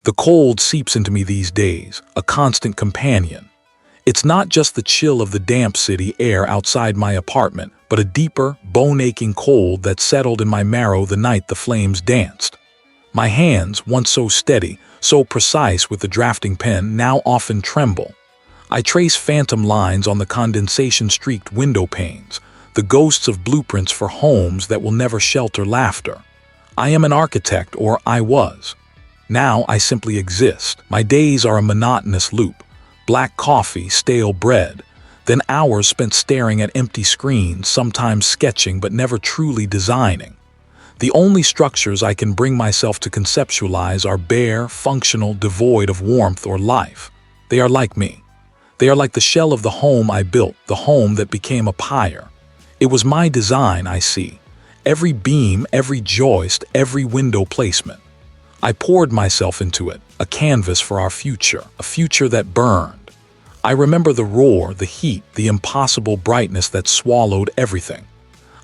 The cold seeps into me these days, a constant companion. It's not just the chill of the damp city air outside my apartment, but a deeper, bone-aching cold that settled in my marrow the night the flames danced. My hands, once so steady, so precise with the drafting pen, now often tremble. I trace phantom lines on the condensation-streaked window panes, the ghosts of blueprints for homes that will never shelter laughter. I am an architect, or I was. Now I simply exist. My days are a monotonous loop. Black coffee, stale bread, then hours spent staring at empty screens, sometimes sketching but never truly designing. The only structures I can bring myself to conceptualize are bare, functional, devoid of warmth or life. They are like me. They are like the shell of the home I built, the home that became a pyre. It was my design, I see. Every beam, every joist, every window placement. I poured myself into it, a canvas for our future, a future that burned. I remember the roar, the heat, the impossible brightness that swallowed everything.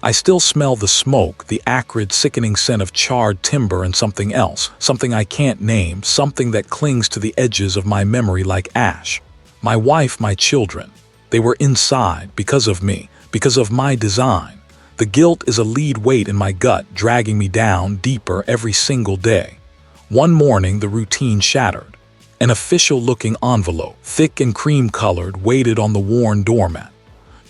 I still smell the smoke, the acrid, sickening scent of charred timber and something else, something I can't name, something that clings to the edges of my memory like ash. My wife, my children, they were inside because of me, because of my design. The guilt is a lead weight in my gut, dragging me down deeper every single day. One morning, the routine shattered. An official-looking envelope, thick and cream-colored, waited on the worn doormat.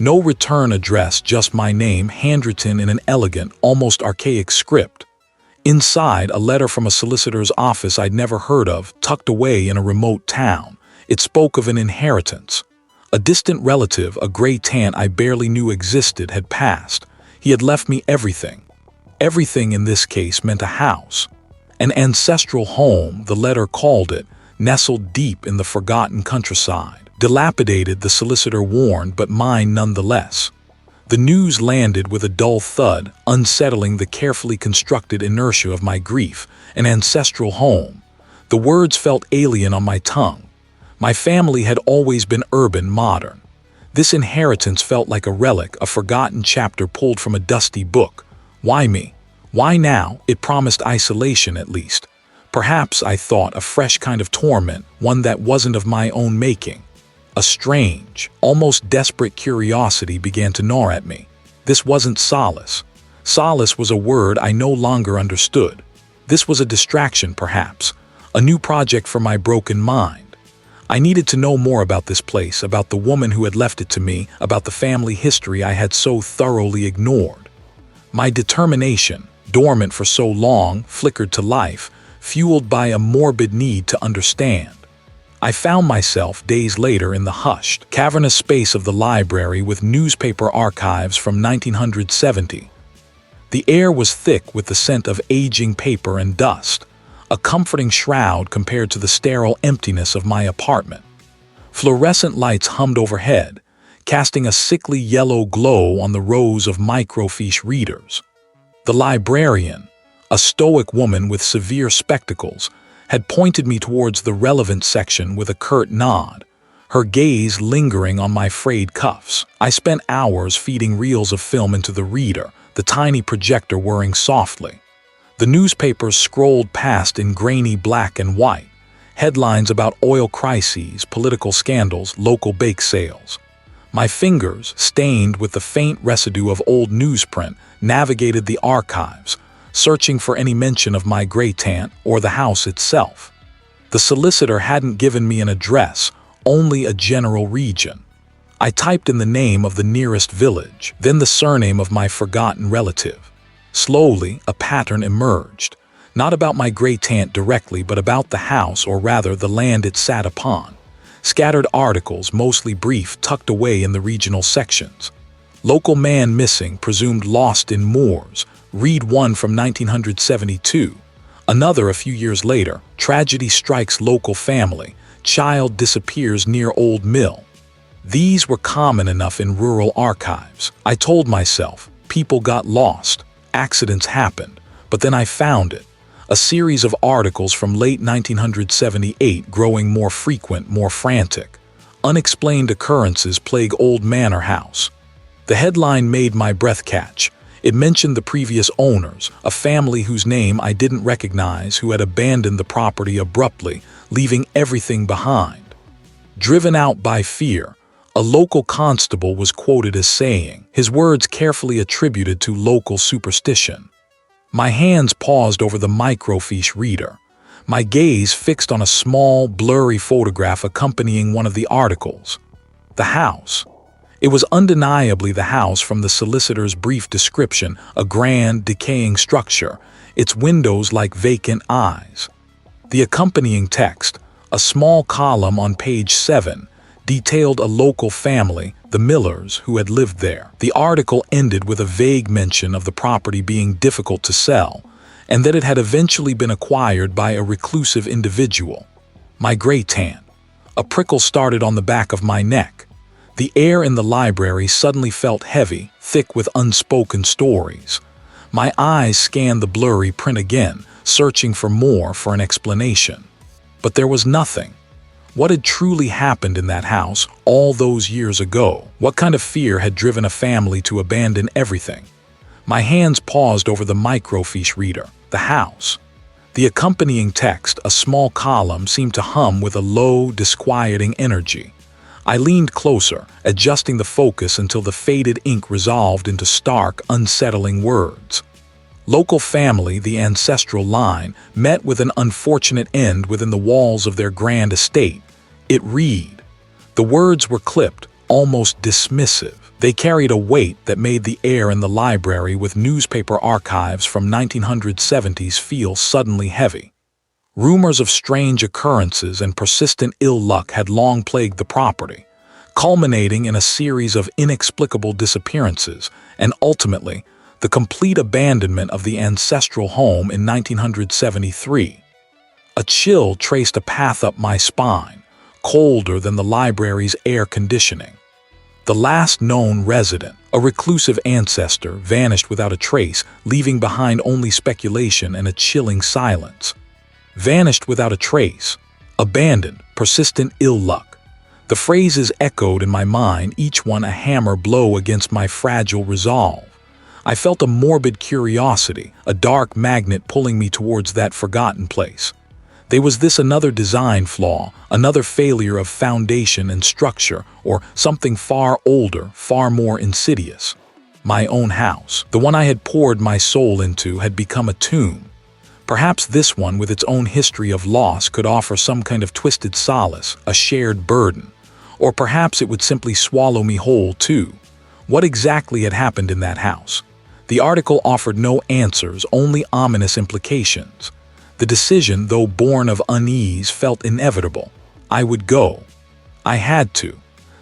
No return address, just my name, handwritten in an elegant, almost archaic script. Inside, a letter from a solicitor's office I'd never heard of, tucked away in a remote town. It spoke of an inheritance. A distant relative, a gray tant I barely knew existed, had passed. He had left me everything. Everything in this case meant a house. An ancestral home, the letter called it, nestled deep in the forgotten countryside. Dilapidated, the solicitor warned, but mine nonetheless. The news landed with a dull thud, unsettling the carefully constructed inertia of my grief. An ancestral home. The words felt alien on my tongue. My family had always been urban, modern. This inheritance felt like a relic, a forgotten chapter pulled from a dusty book. Why me? Why now? It promised isolation, at least. Perhaps, I thought, a fresh kind of torment, one that wasn't of my own making. A strange, almost desperate curiosity began to gnaw at me. This wasn't solace. Solace was a word I no longer understood. This was a distraction, perhaps, a new project for my broken mind. I needed to know more about this place, about the woman who had left it to me, about the family history I had so thoroughly ignored. My determination, dormant for so long, flickered to life, fueled by a morbid need to understand. I found myself, days later, in the hushed, cavernous space of the library with newspaper archives from 1970. The air was thick with the scent of aging paper and dust, a comforting shroud compared to the sterile emptiness of my apartment. Fluorescent lights hummed overhead, casting a sickly yellow glow on the rows of microfiche readers. The librarian, a stoic woman with severe spectacles, had pointed me towards the relevant section with a curt nod, her gaze lingering on my frayed cuffs. I spent hours feeding reels of film into the reader, the tiny projector whirring softly. The newspapers scrolled past in grainy black and white, headlines about oil crises, political scandals, local bake sales. My fingers, stained with the faint residue of old newsprint, navigated the archives, searching for any mention of my gray tant or the house itself. The solicitor hadn't given me an address, only a general region. I typed in the name of the nearest village, then the surname of my forgotten relative. Slowly, a pattern emerged, not about my gray tant directly, but about the house, or rather the land it sat upon. Scattered articles, mostly brief, tucked away in the regional sections. Local man missing, presumed lost in moors. Read one from 1972. Another a few years later. Tragedy strikes local family. Child disappears near old mill. These were common enough in rural archives. I told myself, people got lost. Accidents happened. But then I found it. A series of articles from late 1978 growing more frequent, more frantic. Unexplained occurrences plague old manor house. The headline made my breath catch. It mentioned the previous owners, a family whose name I didn't recognize who had abandoned the property abruptly, leaving everything behind. Driven out by fear, a local constable was quoted as saying, his words carefully attributed to local superstition. My hands paused over the microfiche reader, my gaze fixed on a small, blurry photograph accompanying one of the articles. The house. It was undeniably the house from the solicitor's brief description, a grand, decaying structure, its windows like vacant eyes. The accompanying text, a small column on page 7, detailed a local family, the Millers, who had lived there. The article ended with a vague mention of the property being difficult to sell, and that it had eventually been acquired by a reclusive individual. My gray tan. A prickle started on the back of my neck. The air in the library suddenly felt heavy, thick with unspoken stories. My eyes scanned the blurry print again, searching for an explanation. But there was nothing. What had truly happened in that house all those years ago? What kind of fear had driven a family to abandon everything? My hands paused over the microfiche reader, the house. The accompanying text, a small column, seemed to hum with a low, disquieting energy. I leaned closer, adjusting the focus until the faded ink resolved into stark, unsettling words. Local family, the ancestral line, met with an unfortunate end within the walls of their grand estate. It read. The words were clipped, almost dismissive. They carried a weight that made the air in the library with newspaper archives from 1970s feel suddenly heavy. Rumors of strange occurrences and persistent ill luck had long plagued the property, culminating in a series of inexplicable disappearances and ultimately the complete abandonment of the ancestral home in 1973. A chill traced a path up my spine, colder than the library's air conditioning. The last known resident, a reclusive ancestor, vanished without a trace, leaving behind only speculation and a chilling silence. Vanished without a trace. Abandoned, persistent ill luck. The phrases echoed in my mind, each one a hammer blow against my fragile resolve. I felt a morbid curiosity, a dark magnet pulling me towards that forgotten place. Was this another design flaw, another failure of foundation and structure, or something far older, far more insidious? My own house, the one I had poured my soul into, had become a tomb. Perhaps this one, with its own history of loss, could offer some kind of twisted solace, a shared burden. Or perhaps it would simply swallow me whole, too. What exactly had happened in that house? The article offered no answers, only ominous implications. The decision, though born of unease, felt inevitable. I would go. I had to.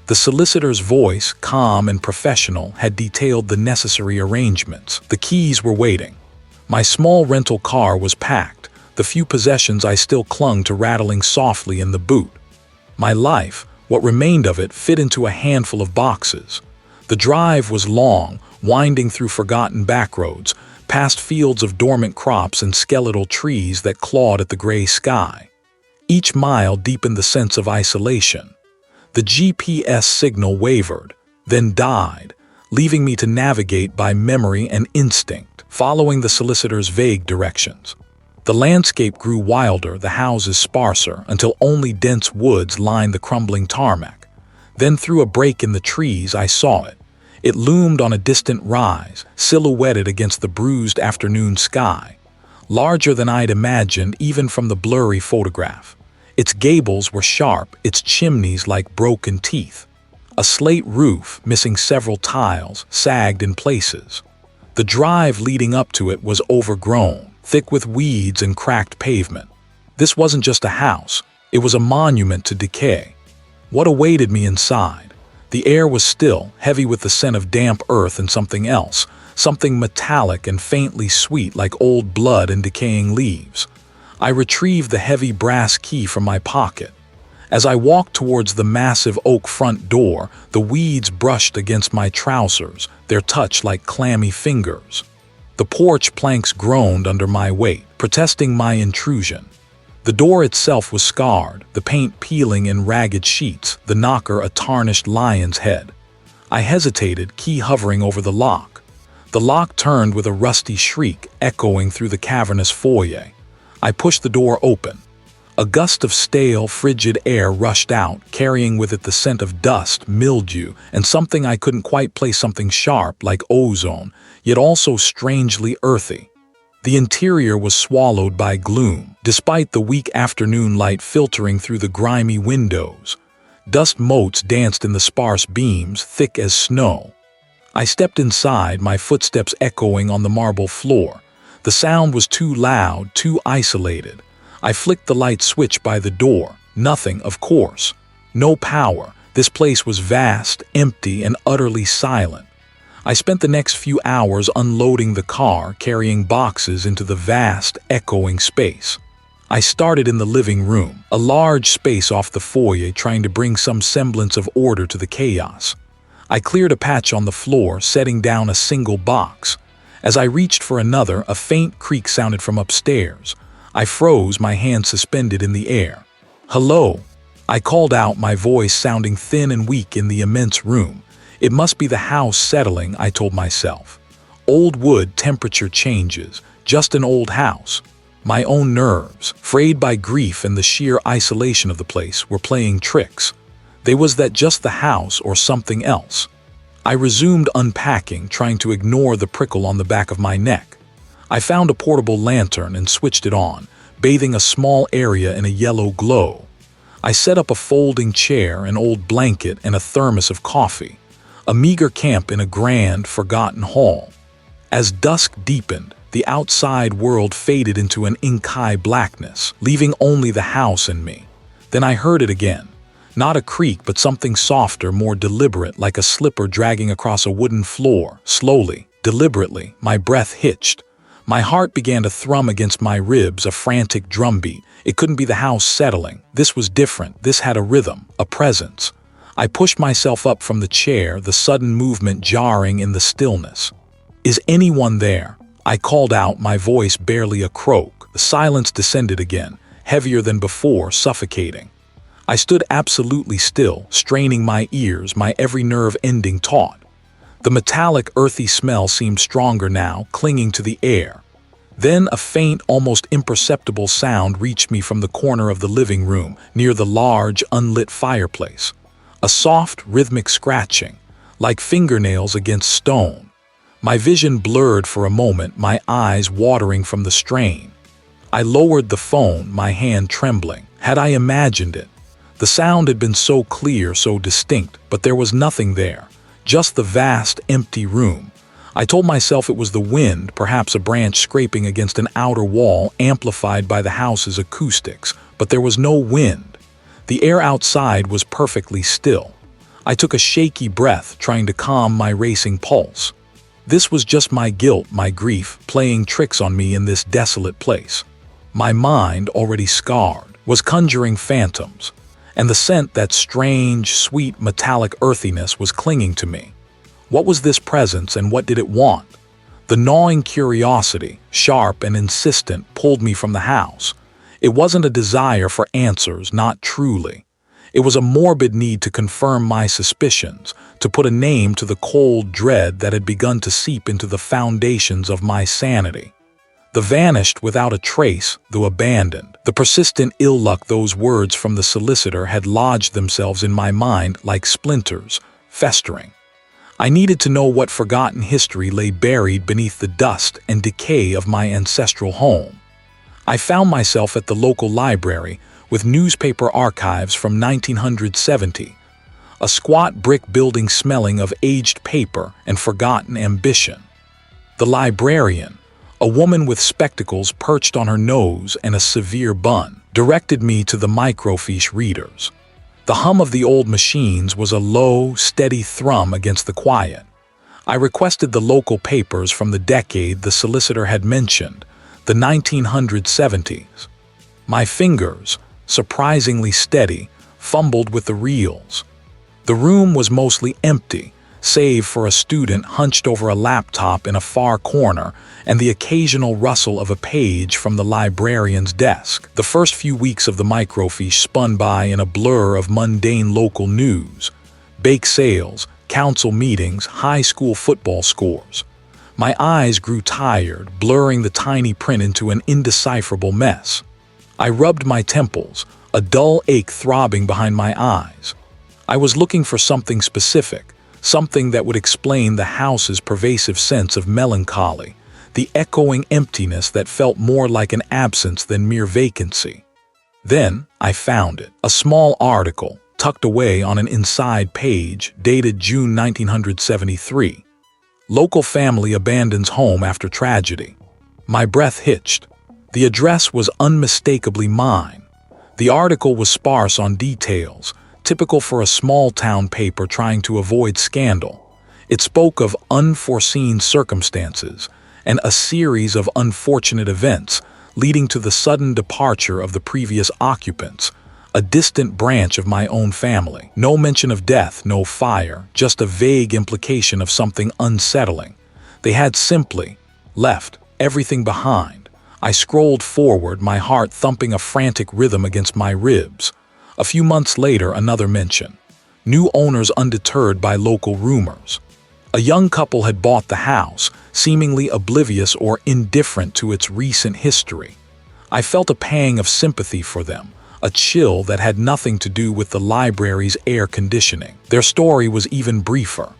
The solicitor's voice, calm and professional, had detailed the necessary arrangements. The keys were waiting. My small rental car was packed, the few possessions I still clung to rattling softly in the boot. My life, what remained of it, fit into a handful of boxes. The drive was long, winding through forgotten backroads, past fields of dormant crops and skeletal trees that clawed at the gray sky. Each mile deepened the sense of isolation. The GPS signal wavered, then died, leaving me to navigate by memory and instinct, following the solicitor's vague directions. The landscape grew wilder, the houses sparser, until only dense woods lined the crumbling tarmac. Then through a break in the trees, I saw it. It loomed on a distant rise, silhouetted against the bruised afternoon sky. Larger than I'd imagined, even from the blurry photograph. Its gables were sharp, its chimneys like broken teeth. A slate roof, missing several tiles, sagged in places. The drive leading up to it was overgrown, thick with weeds and cracked pavement. This wasn't just a house, it was a monument to decay. What awaited me inside? The air was still, heavy with the scent of damp earth and something else, something metallic and faintly sweet like old blood and decaying leaves. I retrieved the heavy brass key from my pocket. As I walked towards the massive oak front door, the weeds brushed against my trousers, their touch like clammy fingers. The porch planks groaned under my weight, protesting my intrusion. The door itself was scarred, the paint peeling in ragged sheets, the knocker a tarnished lion's head. I hesitated, key hovering over the lock. The lock turned with a rusty shriek echoing through the cavernous foyer. I pushed the door open. A gust of stale, frigid air rushed out, carrying with it the scent of dust, mildew, and something I couldn't quite place, something sharp like ozone, yet also strangely earthy. The interior was swallowed by gloom, despite the weak afternoon light filtering through the grimy windows. Dust motes danced in the sparse beams, thick as snow. I stepped inside, my footsteps echoing on the marble floor. The sound was too loud, too isolated. I flicked the light switch by the door. Nothing, of course. No power. This place was vast, empty, and utterly silent. I spent the next few hours unloading the car, carrying boxes into the vast, echoing space. I started in the living room, a large space off the foyer, trying to bring some semblance of order to the chaos. I cleared a patch on the floor, setting down a single box. As I reached for another, a faint creak sounded from upstairs. I froze, my hand suspended in the air. "Hello," I called out, my voice sounding thin and weak in the immense room. It must be the house settling, I told myself. Old wood, temperature changes, just an old house. My own nerves, frayed by grief and the sheer isolation of the place, were playing tricks. Was that just the house or something else? I resumed unpacking, trying to ignore the prickle on the back of my neck. I found a portable lantern and switched it on, bathing a small area in a yellow glow. I set up a folding chair, an old blanket, and a thermos of coffee. A meager camp in a grand, forgotten hall. As dusk deepened, the outside world faded into an ink-high blackness, leaving only the house and me. Then I heard it again. Not a creak, but something softer, more deliberate, like a slipper dragging across a wooden floor. Slowly, deliberately, my breath hitched. My heart began to thrum against my ribs, a frantic drumbeat. It couldn't be the house settling. This was different. This had a rhythm, a presence. I pushed myself up from the chair, the sudden movement jarring in the stillness. "Is anyone there?" I called out, my voice barely a croak. The silence descended again, heavier than before, suffocating. I stood absolutely still, straining my ears, my every nerve ending taut. The metallic, earthy smell seemed stronger now, clinging to the air. Then a faint, almost imperceptible sound reached me from the corner of the living room, near the large, unlit fireplace. A soft, rhythmic scratching, like fingernails against stone. My vision blurred for a moment, my eyes watering from the strain. I lowered the phone, my hand trembling. Had I imagined it? The sound had been so clear, so distinct, but there was nothing there. Just the vast, empty room. I told myself it was the wind, perhaps a branch scraping against an outer wall amplified by the house's acoustics, but there was no wind. The air outside was perfectly still. I took a shaky breath, trying to calm my racing pulse. This was just my guilt, my grief, playing tricks on me in this desolate place. My mind, already scarred, was conjuring phantoms, and the scent, that strange, sweet, metallic earthiness, was clinging to me. What was this presence, and what did it want? The gnawing curiosity, sharp and insistent, pulled me from the house. It wasn't a desire for answers, not truly. It was a morbid need to confirm my suspicions, to put a name to the cold dread that had begun to seep into the foundations of my sanity. The vanished without a trace, though abandoned. The persistent ill luck, those words from the solicitor, had lodged themselves in my mind like splinters, festering. I needed to know what forgotten history lay buried beneath the dust and decay of my ancestral home. I found myself at the local library with newspaper archives from 1970, a squat brick building smelling of aged paper and forgotten ambition. The librarian, a woman with spectacles perched on her nose and a severe bun, directed me to the microfiche readers. The hum of the old machines was a low, steady thrum against the quiet. I requested the local papers from the decade the solicitor had mentioned, the 1970s. My fingers, surprisingly steady, fumbled with the reels. The room was mostly empty, save for a student hunched over a laptop in a far corner and the occasional rustle of a page from the librarian's desk. The first few weeks of the microfiche spun by in a blur of mundane local news, bake sales, council meetings, high school football scores. My eyes grew tired, blurring the tiny print into an indecipherable mess. I rubbed my temples, a dull ache throbbing behind my eyes. I was looking for something specific, something that would explain the house's pervasive sense of melancholy, the echoing emptiness that felt more like an absence than mere vacancy. Then I found it, a small article, tucked away on an inside page, dated June 1973. Local family abandons home after tragedy. My breath hitched. The address was unmistakably mine. The article was sparse on details, typical for a small-town paper trying to avoid scandal. It spoke of unforeseen circumstances and a series of unfortunate events leading to the sudden departure of the previous occupants, a distant branch of my own family. No mention of death, no fire, just a vague implication of something unsettling. They had simply left everything behind. I scrolled forward, my heart thumping a frantic rhythm against my ribs. A few months later, another mention. New owners undeterred by local rumors. A young couple had bought the house, seemingly oblivious or indifferent to its recent history. I felt a pang of sympathy for them, a chill that had nothing to do with the library's air conditioning. Their story was even briefer.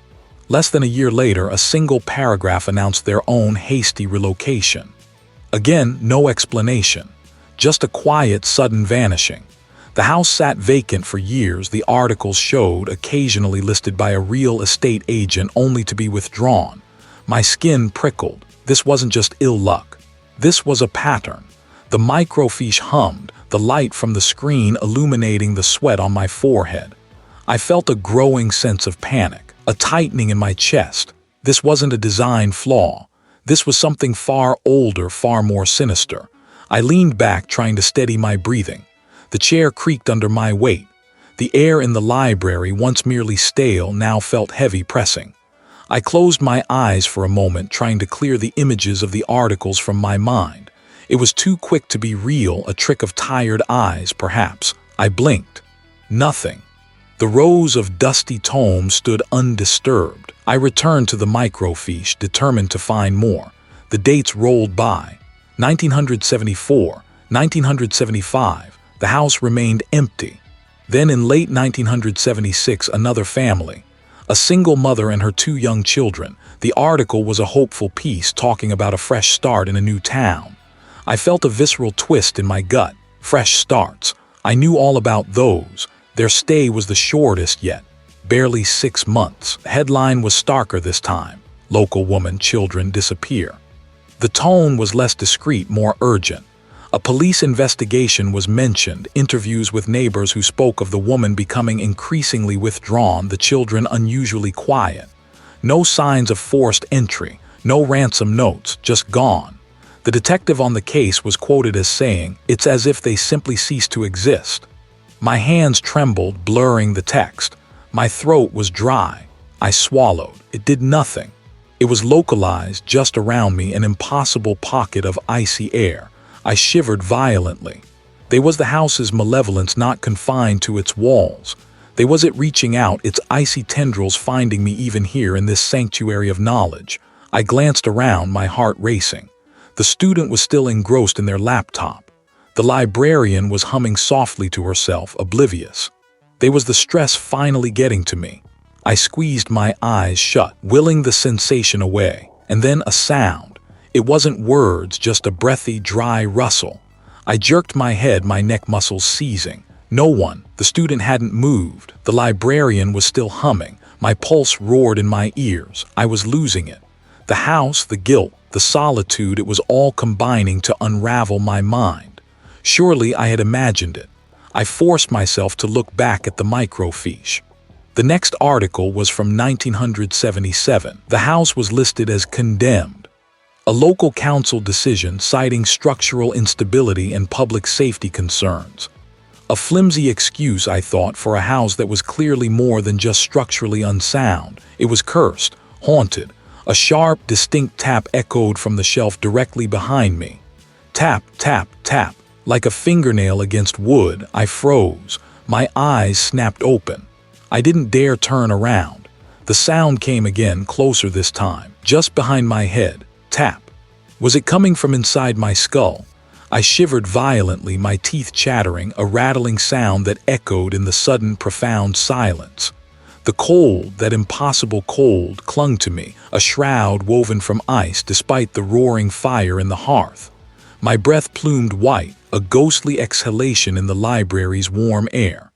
Less than a year later, a single paragraph announced their own hasty relocation. Again, no explanation, just a quiet, sudden vanishing. The house sat vacant for years, the articles showed, occasionally listed by a real estate agent only to be withdrawn. My skin prickled. This wasn't just ill luck. This was a pattern. The microfiche hummed, the light from the screen illuminating the sweat on my forehead. I felt a growing sense of panic, a tightening in my chest. This wasn't a design flaw. This was something far older, far more sinister. I leaned back, trying to steady my breathing. The chair creaked under my weight. The air in the library, once merely stale, now felt heavy pressing. I closed my eyes for a moment, trying to clear the images of the articles from my mind. It was too quick to be real, a trick of tired eyes, perhaps. I blinked. Nothing. The rows of dusty tomes stood undisturbed. I returned to the microfiche, determined to find more. The dates rolled by. 1974, 1975. The house remained empty. Then in late 1976, another family. A single mother and her 2 young children. The article was a hopeful piece talking about a fresh start in a new town. I felt a visceral twist in my gut. Fresh starts. I knew all about those. Their stay was the shortest yet. Barely 6 months. The headline was starker this time. Local woman, children disappear. The tone was less discreet, more urgent. A police investigation was mentioned, interviews with neighbors who spoke of the woman becoming increasingly withdrawn, the children unusually quiet. No signs of forced entry, no ransom notes, just gone. The detective on the case was quoted as saying, "It's as if they simply ceased to exist." My hands trembled, blurring the text. My throat was dry. I swallowed. It did nothing. It was localized just around me, an impossible pocket of icy air. I shivered violently. There was the house's malevolence not confined to its walls. There was it reaching out, its icy tendrils finding me even here in this sanctuary of knowledge. I glanced around, my heart racing. The student was still engrossed in their laptop. The librarian was humming softly to herself, oblivious. There was the stress finally getting to me. I squeezed my eyes shut, willing the sensation away. And then a sound. It wasn't words, just a breathy, dry rustle. I jerked my head, my neck muscles seizing. No one. The student hadn't moved. The librarian was still humming. My pulse roared in my ears. I was losing it. The house, the guilt, the solitude, it was all combining to unravel my mind. Surely I had imagined it. I forced myself to look back at the microfiche. The next article was from 1977. The house was listed as condemned. A local council decision citing structural instability and public safety concerns. A flimsy excuse, I thought, for a house that was clearly more than just structurally unsound. It was cursed, haunted. A sharp, distinct tap echoed from the shelf directly behind me. Tap, tap, tap. Like a fingernail against wood, I froze. My eyes snapped open. I didn't dare turn around. The sound came again, closer this time. just behind my head. Tap. Was it coming from inside my skull? I shivered violently, my teeth chattering, a rattling sound that echoed in the sudden, profound silence. The cold, that impossible cold, clung to me, a shroud woven from ice despite the roaring fire in the hearth. My breath plumed white, a ghostly exhalation in the library's warm air.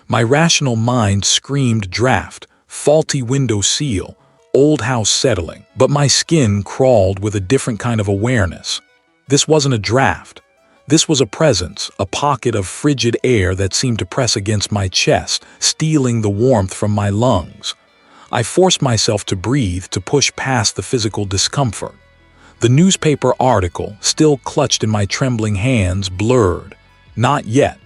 My rational mind screamed draft, faulty window seal, old house settling, but my skin crawled with a different kind of awareness. This wasn't a draft. This was a presence, a pocket of frigid air that seemed to press against my chest, stealing the warmth from my lungs. I forced myself to breathe, to push past the physical discomfort. The newspaper article, still clutched in my trembling hands, blurred. Not yet.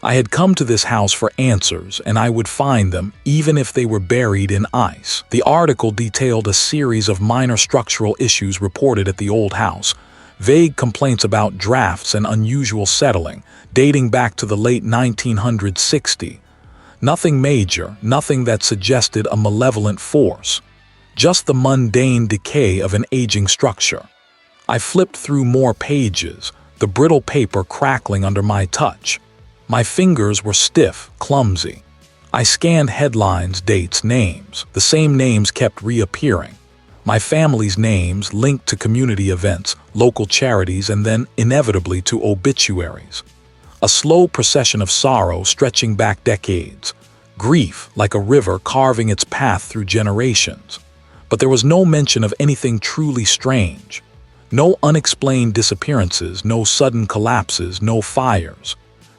I had come to this house for answers, and I would find them, even if they were buried in ice. The article detailed a series of minor structural issues reported at the old house, vague complaints about drafts and unusual settling, dating back to the late 1960s. Nothing major, nothing that suggested a malevolent force. Just the mundane decay of an aging structure. I flipped through more pages, the brittle paper crackling under my touch. My fingers were stiff, clumsy. I scanned headlines, dates, names. The same names kept reappearing. My family's names linked to community events, local charities, and then, inevitably, to obituaries. A slow procession of sorrow stretching back decades. Grief, like a river carving its path through generations. But there was no mention of anything truly strange. No unexplained disappearances, no sudden collapses, no fires.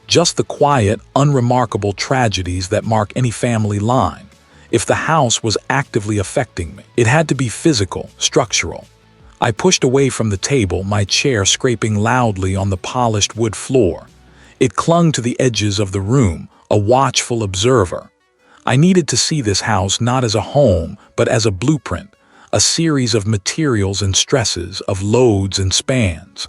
Just the quiet, unremarkable tragedies that mark any family line. If the house was actively affecting me, it had to be physical, structural. I pushed away from the table, my chair scraping loudly on the polished wood floor. It clung to the edges of the room, a watchful observer. I needed to see this house not as a home, but as a blueprint, a series of materials and stresses, of loads and spans.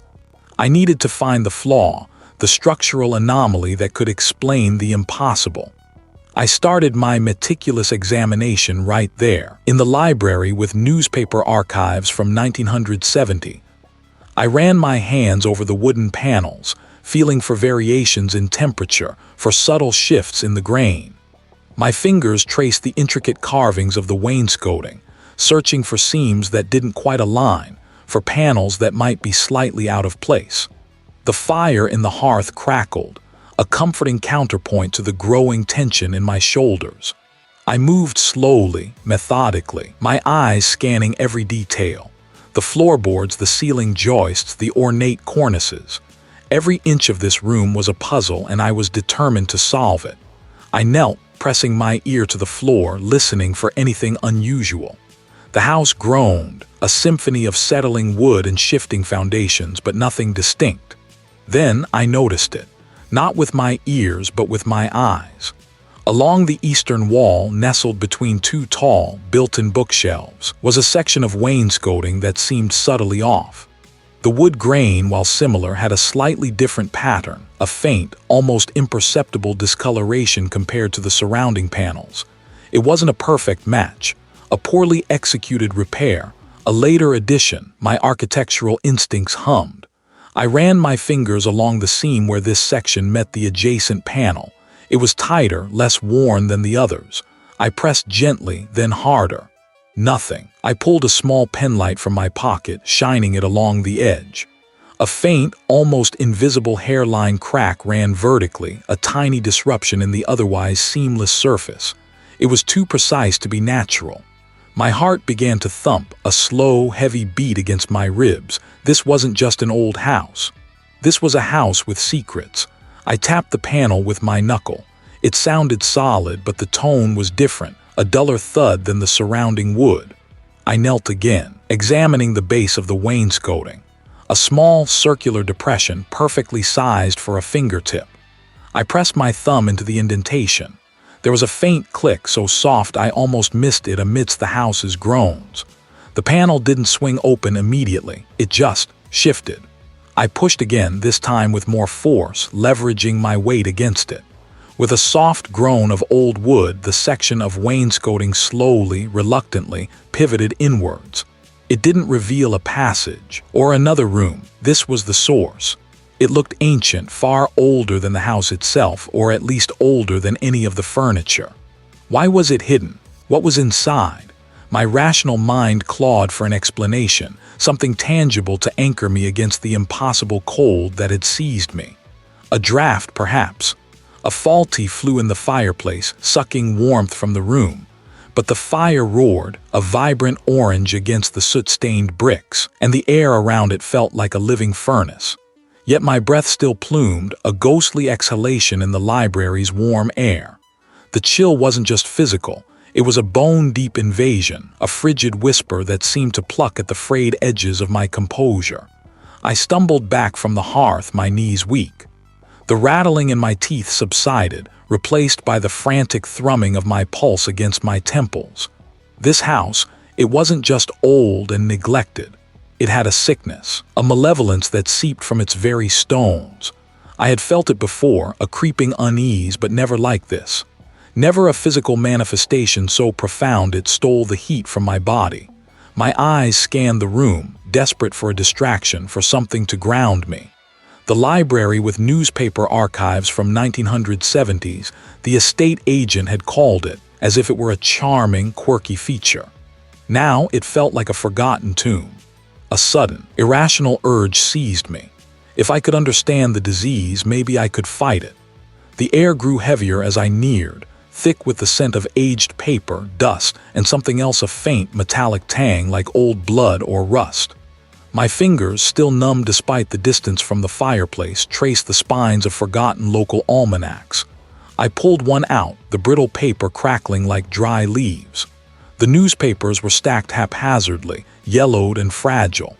I needed to find the flaw, the structural anomaly that could explain the impossible. I started my meticulous examination right there, in the library with newspaper archives from 1970. I ran my hands over the wooden panels, feeling for variations in temperature, for subtle shifts in the grain. My fingers traced the intricate carvings of the wainscoting, searching for seams that didn't quite align, for panels that might be slightly out of place. The fire in the hearth crackled, a comforting counterpoint to the growing tension in my shoulders. I moved slowly, methodically, my eyes scanning every detail. The floorboards, the ceiling joists, the ornate cornices. Every inch of this room was a puzzle, and I was determined to solve it. I knelt, pressing my ear to the floor, listening for anything unusual. The house groaned, a symphony of settling wood and shifting foundations, but nothing distinct. Then I noticed it, not with my ears but with my eyes. Along the eastern wall, nestled between two tall, built-in bookshelves, was a section of wainscoting that seemed subtly off. The wood grain, while similar, had a slightly different pattern, a faint, almost imperceptible discoloration compared to the surrounding panels. It wasn't a perfect match, a poorly executed repair, a later addition. My architectural instincts hummed. I ran my fingers along the seam where this section met the adjacent panel. It was tighter, less worn than the others. I pressed gently, then harder. Nothing. I pulled a small penlight from my pocket, shining it along the edge. A faint, almost invisible hairline crack ran vertically, a tiny disruption in the otherwise seamless surface. It was too precise to be natural. My heart began to thump, a slow, heavy beat against my ribs. This wasn't just an old house. This was a house with secrets. I tapped the panel with my knuckle. It sounded solid, but the tone was different, a duller thud than the surrounding wood. I knelt again, examining the base of the wainscoting. A small, circular depression, perfectly sized for a fingertip. I pressed my thumb into the indentation. There was a faint click, so soft I almost missed it amidst the house's groans. The panel didn't swing open immediately, it just shifted. I pushed again, this time with more force, leveraging my weight against it. With a soft groan of old wood, the section of wainscoting slowly, reluctantly, pivoted inwards. It didn't reveal a passage or another room. This was the source. It looked ancient, far older than the house itself, or at least older than any of the furniture. Why was it hidden? What was inside? My rational mind clawed for an explanation, something tangible to anchor me against the impossible cold that had seized me. A draft, perhaps. A faulty flue in the fireplace, sucking warmth from the room. But the fire roared, a vibrant orange against the soot-stained bricks, and the air around it felt like a living furnace. Yet my breath still plumed, a ghostly exhalation in the library's warm air. The chill wasn't just physical. It was a bone-deep invasion, a frigid whisper that seemed to pluck at the frayed edges of my composure. I stumbled back from the hearth, my knees weak. The rattling in my teeth subsided, replaced by the frantic thrumming of my pulse against my temples. This house, it wasn't just old and neglected. It had a sickness, a malevolence that seeped from its very stones. I had felt it before, a creeping unease, but never like this. Never a physical manifestation so profound it stole the heat from my body. My eyes scanned the room, desperate for a distraction, for something to ground me. The library with newspaper archives from 1970s, the estate agent had called it, as if it were a charming, quirky feature. Now it felt like a forgotten tomb. A sudden, irrational urge seized me. If I could understand the disease, maybe I could fight it. The air grew heavier as I neared, thick with the scent of aged paper, dust, and something else, a faint metallic tang like old blood or rust. My fingers, still numb despite the distance from the fireplace, traced the spines of forgotten local almanacs. I pulled one out, the brittle paper crackling like dry leaves. The newspapers were stacked haphazardly, yellowed and fragile.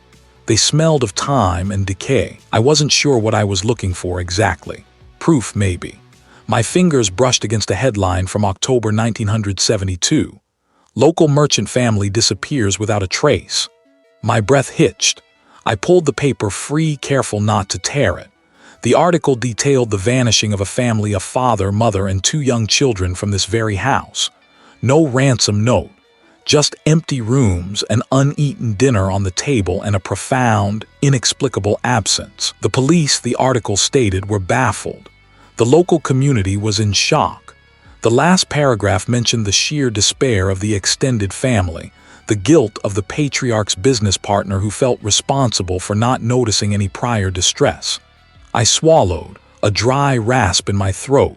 They smelled of time and decay. I wasn't sure what I was looking for exactly. Proof, maybe. My fingers brushed against a headline from October 1972. Local merchant family disappears without a trace. My breath hitched. I pulled the paper free, careful not to tear it. The article detailed the vanishing of a family, a father, mother, and 2 young children from this very house. No ransom note. Just empty rooms, an uneaten dinner on the table, and a profound, inexplicable absence. The police, the article stated, were baffled. The local community was in shock. The last paragraph mentioned the sheer despair of the extended family, the guilt of the patriarch's business partner who felt responsible for not noticing any prior distress. I swallowed, a dry rasp in my throat.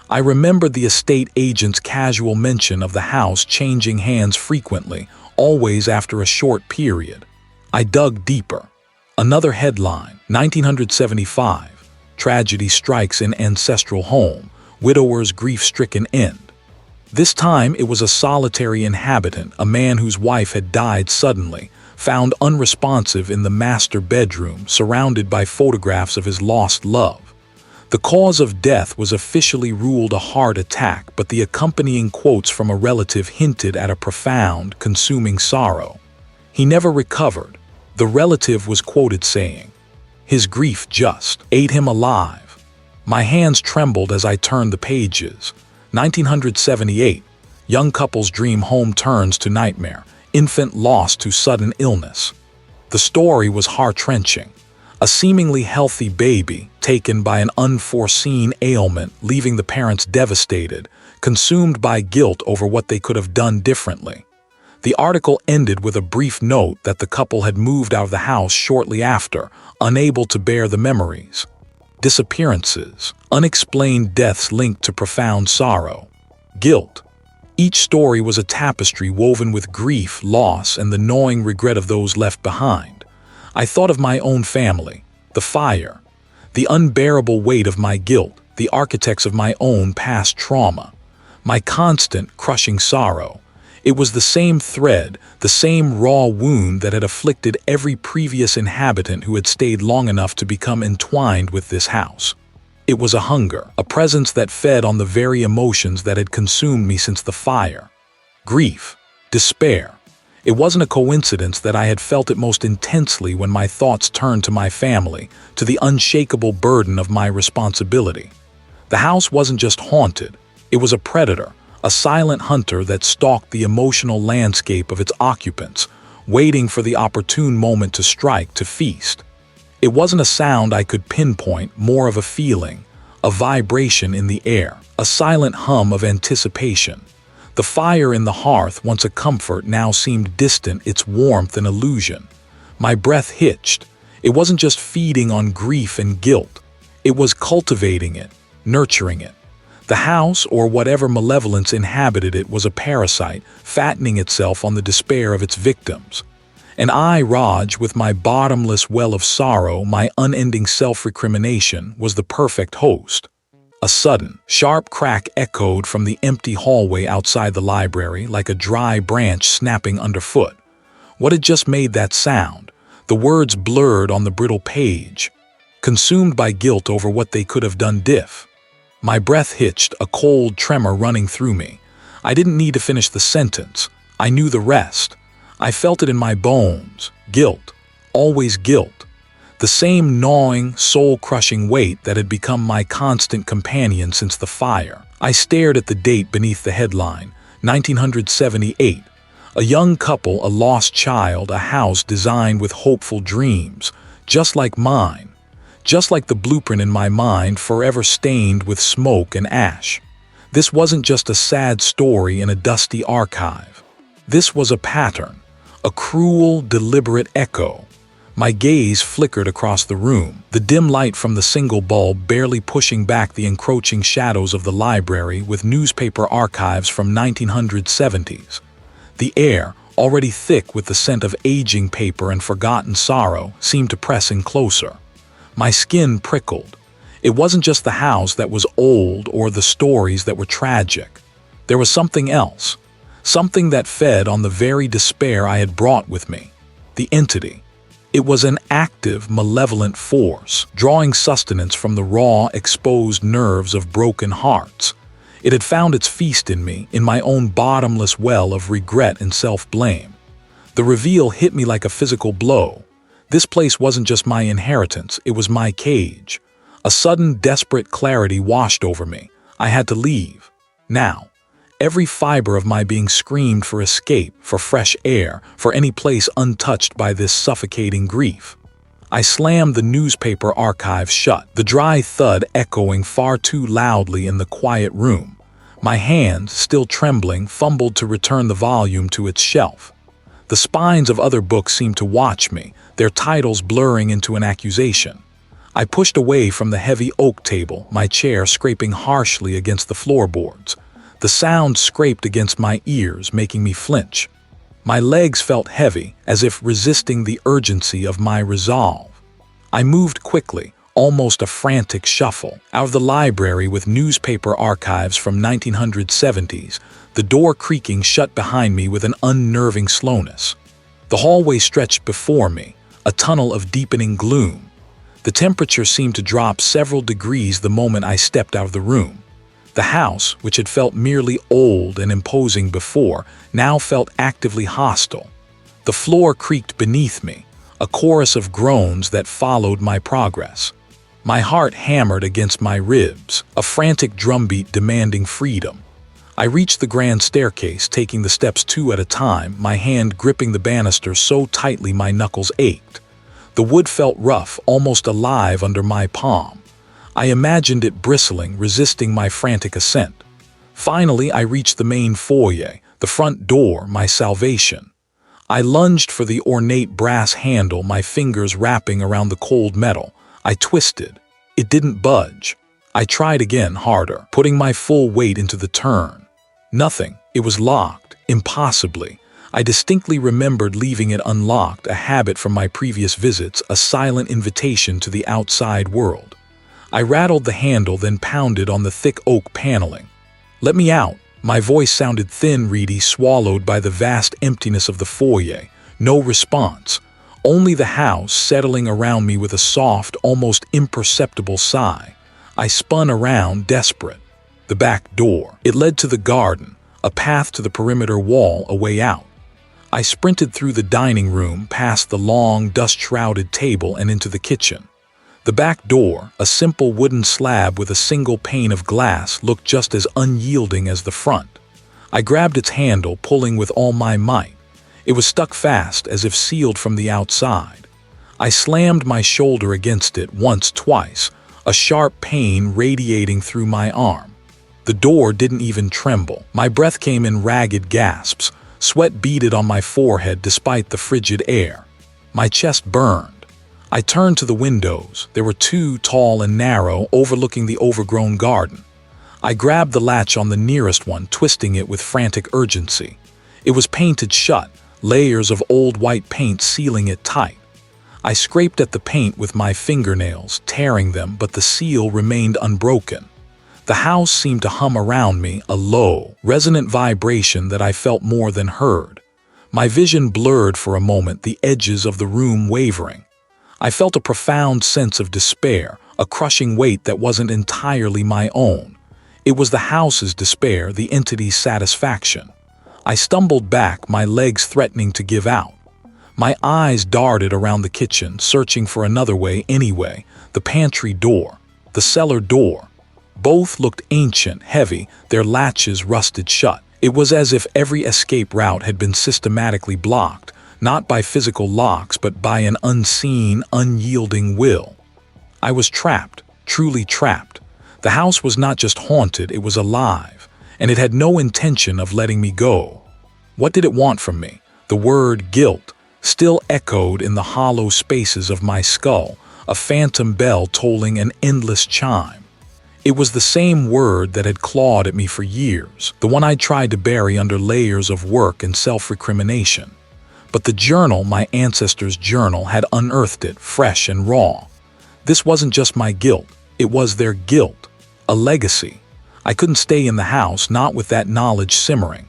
I remembered the estate agent's casual mention of the house changing hands frequently, always after a short period. I dug deeper. Another headline, 1975, tragedy strikes in ancestral home, widower's grief-stricken end. This time it was a solitary inhabitant, a man whose wife had died suddenly, found unresponsive in the master bedroom, surrounded by photographs of his lost love. The cause of death was officially ruled a heart attack, but the accompanying quotes from a relative hinted at a profound, consuming sorrow. He never recovered. The relative was quoted saying, "His grief just ate him alive." My hands trembled as I turned the pages. 1978, young couple's dream home turns to nightmare, infant lost to sudden illness. The story was heart-wrenching. A seemingly healthy baby, taken by an unforeseen ailment, leaving the parents devastated, consumed by guilt over what they could have done differently. The article ended with a brief note that the couple had moved out of the house shortly after, unable to bear the memories. Disappearances, unexplained deaths linked to profound sorrow. Guilt. Each story was a tapestry woven with grief, loss, and the gnawing regret of those left behind. I thought of my own family, the fire, the unbearable weight of my guilt, the architects of my own past trauma, my constant, crushing sorrow. It was the same thread, the same raw wound that had afflicted every previous inhabitant who had stayed long enough to become entwined with this house. It was a hunger, a presence that fed on the very emotions that had consumed me since the fire. Grief, despair. It wasn't a coincidence that I had felt it most intensely when my thoughts turned to my family, to the unshakable burden of my responsibility. The house wasn't just haunted, it was a predator, a silent hunter that stalked the emotional landscape of its occupants, waiting for the opportune moment to strike to feast. It wasn't a sound I could pinpoint, more of a feeling, a vibration in the air, a silent hum of anticipation. The fire in the hearth, once a comfort, now seemed distant, its warmth an illusion. My breath hitched. It wasn't just feeding on grief and guilt. It was cultivating it, nurturing it. The house, or whatever malevolence inhabited it, was a parasite, fattening itself on the despair of its victims. And I, Raj, with my bottomless well of sorrow, my unending self-recrimination, was the perfect host. A sudden, sharp crack echoed from the empty hallway outside the library, like a dry branch snapping underfoot. What had just made that sound? The words blurred on the brittle page. Consumed by guilt over what they could have done diff. My breath hitched, a cold tremor running through me. I didn't need to finish the sentence. I knew the rest. I felt it in my bones. Guilt. Always guilt. The same gnawing, soul-crushing weight that had become my constant companion since the fire. I stared at the date beneath the headline, 1978. A young couple, a lost child, a house designed with hopeful dreams, just like mine. Just like the blueprint in my mind, forever stained with smoke and ash. This wasn't just a sad story in a dusty archive. This was a pattern, a cruel, deliberate echo. My gaze flickered across the room, the dim light from the single bulb barely pushing back the encroaching shadows of the library with newspaper archives from 1970s. The air, already thick with the scent of aging paper and forgotten sorrow, seemed to press in closer. My skin prickled. It wasn't just the house that was old or the stories that were tragic. There was something else. Something that fed on the very despair I had brought with me. The entity. It was an active, malevolent force, drawing sustenance from the raw, exposed nerves of broken hearts. It had found its feast in me, in my own bottomless well of regret and self-blame. The reveal hit me like a physical blow. This place wasn't just my inheritance, it was my cage. A sudden, desperate clarity washed over me. I had to leave. Now. Every fiber of my being screamed for escape, for fresh air, for any place untouched by this suffocating grief. I slammed the newspaper archive shut, the dry thud echoing far too loudly in the quiet room. My hand, still trembling, fumbled to return the volume to its shelf. The spines of other books seemed to watch me, their titles blurring into an accusation. I pushed away from the heavy oak table, my chair scraping harshly against the floorboards. The sound scraped against my ears, making me flinch. My legs felt heavy, as if resisting the urgency of my resolve. I moved quickly, almost a frantic shuffle, out of the library with newspaper archives from 1970s, the door creaking shut behind me with an unnerving slowness. The hallway stretched before me, a tunnel of deepening gloom. The temperature seemed to drop several degrees the moment I stepped out of the room. The house, which had felt merely old and imposing before, now felt actively hostile. The floor creaked beneath me, a chorus of groans that followed my progress. My heart hammered against my ribs, a frantic drumbeat demanding freedom. I reached the grand staircase, taking the steps two at a time, my hand gripping the banister so tightly my knuckles ached. The wood felt rough, almost alive under my palm. I imagined it bristling, resisting my frantic ascent. Finally, I reached the main foyer, the front door, my salvation. I lunged for the ornate brass handle, my fingers wrapping around the cold metal. I twisted. It didn't budge. I tried again, harder, putting my full weight into the turn. Nothing. It was locked, impossibly. I distinctly remembered leaving it unlocked, a habit from my previous visits, a silent invitation to the outside world. I rattled the handle, then pounded on the thick oak paneling. "Let me out." My voice sounded thin, reedy, swallowed by the vast emptiness of the foyer. No response. Only the house settling around me with a soft, almost imperceptible sigh. I spun around, desperate. The back door. It led to the garden, a path to the perimeter wall, a way out. I sprinted through the dining room, past the long, dust-shrouded table, and into the kitchen. The back door, a simple wooden slab with a single pane of glass, looked just as unyielding as the front. I grabbed its handle, pulling with all my might. It was stuck fast, as if sealed from the outside. I slammed my shoulder against it once, twice, a sharp pain radiating through my arm. The door didn't even tremble. My breath came in ragged gasps. Sweat beaded on my forehead despite the frigid air. My chest burned. I turned to the windows. There were two, tall and narrow, overlooking the overgrown garden. I grabbed the latch on the nearest one, twisting it with frantic urgency. It was painted shut, layers of old white paint sealing it tight. I scraped at the paint with my fingernails, tearing them, but the seal remained unbroken. The house seemed to hum around me, a low, resonant vibration that I felt more than heard. My vision blurred for a moment, the edges of the room wavering. I felt a profound sense of despair, a crushing weight that wasn't entirely my own. It was the house's despair, the entity's satisfaction. I stumbled back, my legs threatening to give out. My eyes darted around the kitchen, searching for another way anyway. The pantry door, the cellar door. Both looked ancient, heavy, their latches rusted shut. It was as if every escape route had been systematically blocked, not by physical locks, but by an unseen, unyielding will. I was trapped, truly trapped. The house was not just haunted, it was alive, and it had no intention of letting me go. What did it want from me? The word guilt still echoed in the hollow spaces of my skull, a phantom bell tolling an endless chime. It was the same word that had clawed at me for years, the one I'd tried to bury under layers of work and self-recrimination. But the journal, my ancestors' journal, had unearthed it, fresh and raw. This wasn't just my guilt, it was their guilt, a legacy. I couldn't stay in the house, not with that knowledge simmering.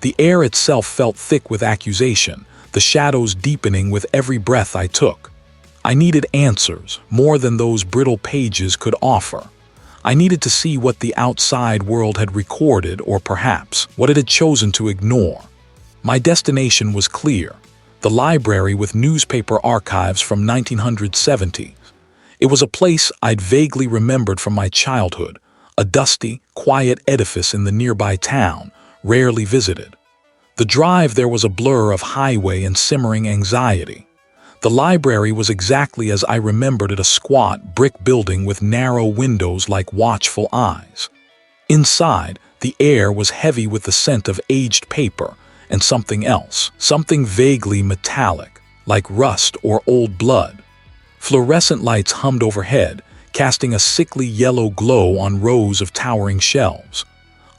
The air itself felt thick with accusation, the shadows deepening with every breath I took. I needed answers, more than those brittle pages could offer. I needed to see what the outside world had recorded, or perhaps what it had chosen to ignore. My destination was clear: the library with newspaper archives from 1970. It was a place I'd vaguely remembered from my childhood, a dusty, quiet edifice in the nearby town, rarely visited. The drive there was a blur of highway and simmering anxiety. The library was exactly as I remembered it, a squat brick building with narrow windows like watchful eyes. Inside, the air was heavy with the scent of aged paper and something else, something vaguely metallic, like rust or old blood. Fluorescent lights hummed overhead, casting a sickly yellow glow on rows of towering shelves.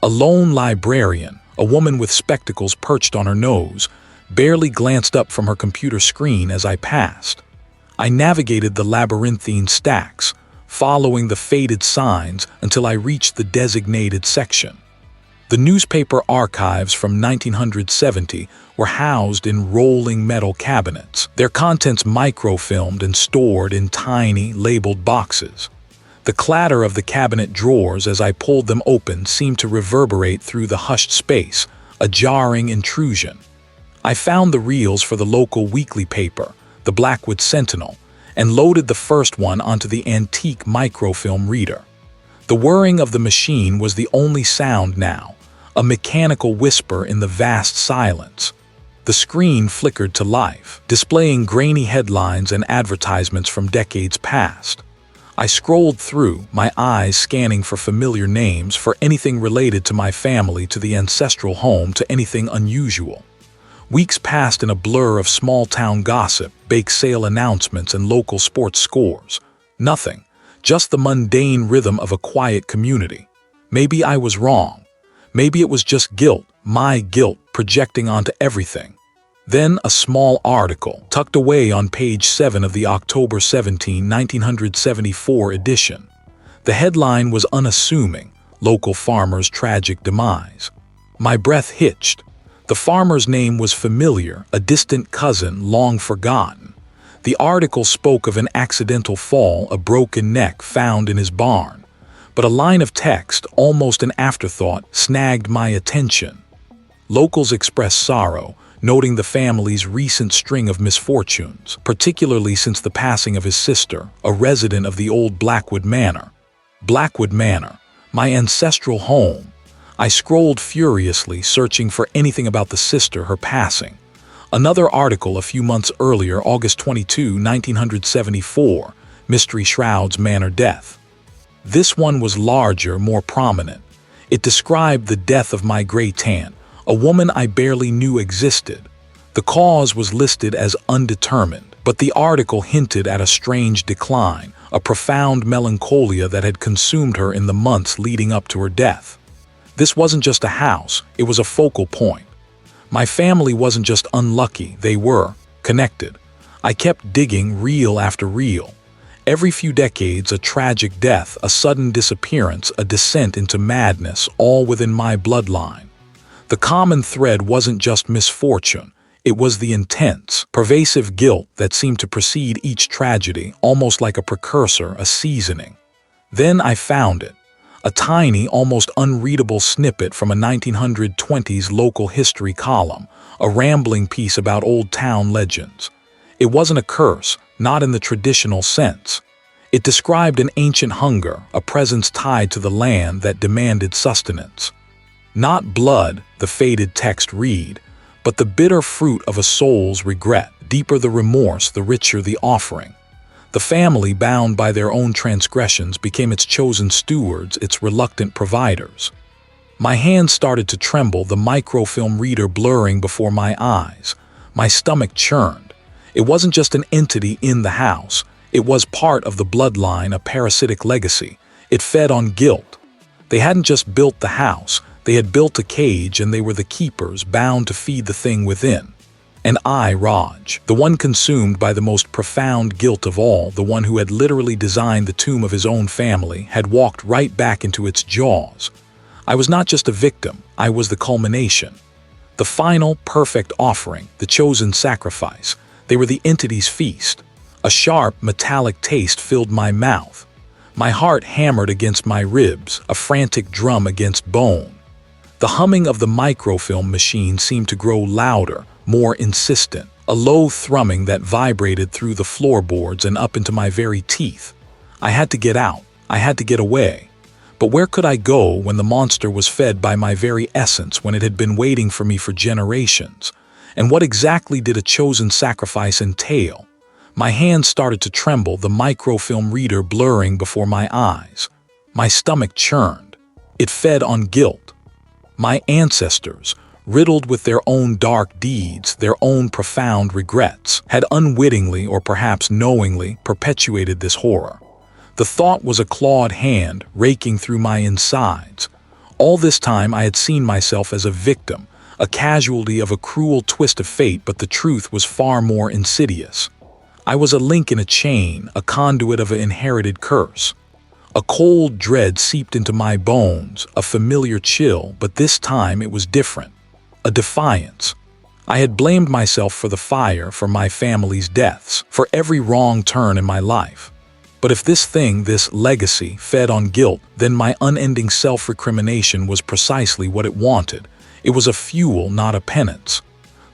A lone librarian, a woman with spectacles perched on her nose, barely glanced up from her computer screen as I passed. I navigated the labyrinthine stacks, following the faded signs until I reached the designated section. The newspaper archives from 1970 were housed in rolling metal cabinets, their contents microfilmed and stored in tiny, labeled boxes. The clatter of the cabinet drawers as I pulled them open seemed to reverberate through the hushed space, a jarring intrusion. I found the reels for the local weekly paper, the Blackwood Sentinel, and loaded the first one onto the antique microfilm reader. The whirring of the machine was the only sound now, a mechanical whisper in the vast silence. The screen flickered to life, displaying grainy headlines and advertisements from decades past. I scrolled through, my eyes scanning for familiar names, for anything related to my family, to the ancestral home, to anything unusual. Weeks passed in a blur of small-town gossip, bake sale announcements, and local sports scores. Nothing, just the mundane rhythm of a quiet community. Maybe I was wrong. Maybe it was just guilt, my guilt, projecting onto everything. Then a small article, tucked away on page 7 of the October 17, 1974 edition. The headline was unassuming: "Local Farmer's Tragic Demise." My breath hitched. The farmer's name was familiar, a distant cousin long forgotten. The article spoke of an accidental fall, a broken neck found in his barn. But a line of text, almost an afterthought, snagged my attention. Locals expressed sorrow, noting the family's recent string of misfortunes, particularly since the passing of his sister, a resident of the old Blackwood Manor. Blackwood Manor, my ancestral home. I scrolled furiously, searching for anything about the sister, her passing. Another article a few months earlier, August 22, 1974, Mystery Shrouds Man or Death. This one was larger, more prominent. It described the death of my great-aunt, a woman I barely knew existed. The cause was listed as undetermined, but the article hinted at a strange decline, a profound melancholia that had consumed her in the months leading up to her death. This wasn't just a house, it was a focal point. My family wasn't just unlucky, they were connected. I kept digging reel after reel. Every few decades, a tragic death, a sudden disappearance, a descent into madness, all within my bloodline. The common thread wasn't just misfortune. It was the intense, pervasive guilt that seemed to precede each tragedy, almost like a precursor, a seasoning. Then I found it. A tiny, almost unreadable snippet from a 1920s local history column, a rambling piece about old town legends. It wasn't a curse, not in the traditional sense. It described an ancient hunger, a presence tied to the land that demanded sustenance. Not blood, the faded text read, but the bitter fruit of a soul's regret. Deeper the remorse, the richer the offering. The family, bound by their own transgressions, became its chosen stewards, its reluctant providers. My hands started to tremble, the microfilm reader blurring before my eyes. My stomach churned. It wasn't just an entity in the house. It was part of the bloodline, a parasitic legacy. It fed on guilt. They hadn't just built the house. They had built a cage, and they were the keepers, bound to feed the thing within. And I, Raj, the one consumed by the most profound guilt of all, the one who had literally designed the tomb of his own family, had walked right back into its jaws. I was not just a victim, I was the culmination. The final, perfect offering, the chosen sacrifice. They were the entity's feast. A sharp, metallic taste filled my mouth. My heart hammered against my ribs, a frantic drum against bone. The humming of the microfilm machine seemed to grow louder, more insistent, a low thrumming that vibrated through the floorboards and up into my very teeth. I had to get out. I had to get away. But where could I go when the monster was fed by my very essence, when it had been waiting for me for generations? And what exactly did a chosen sacrifice entail? My hands started to tremble, the microfilm reader blurring before my eyes. My stomach churned. It fed on guilt. My ancestors, riddled with their own dark deeds, their own profound regrets, had unwittingly or perhaps knowingly perpetuated this horror. The thought was a clawed hand raking through my insides. All this time I had seen myself as a victim, a casualty of a cruel twist of fate, but the truth was far more insidious. I was a link in a chain, a conduit of an inherited curse. A cold dread seeped into my bones, a familiar chill, but this time it was different. A defiance. I had blamed myself for the fire, for my family's deaths, for every wrong turn in my life. But if this thing, this legacy, fed on guilt, then my unending self-recrimination was precisely what it wanted. It was a fuel, not a penance.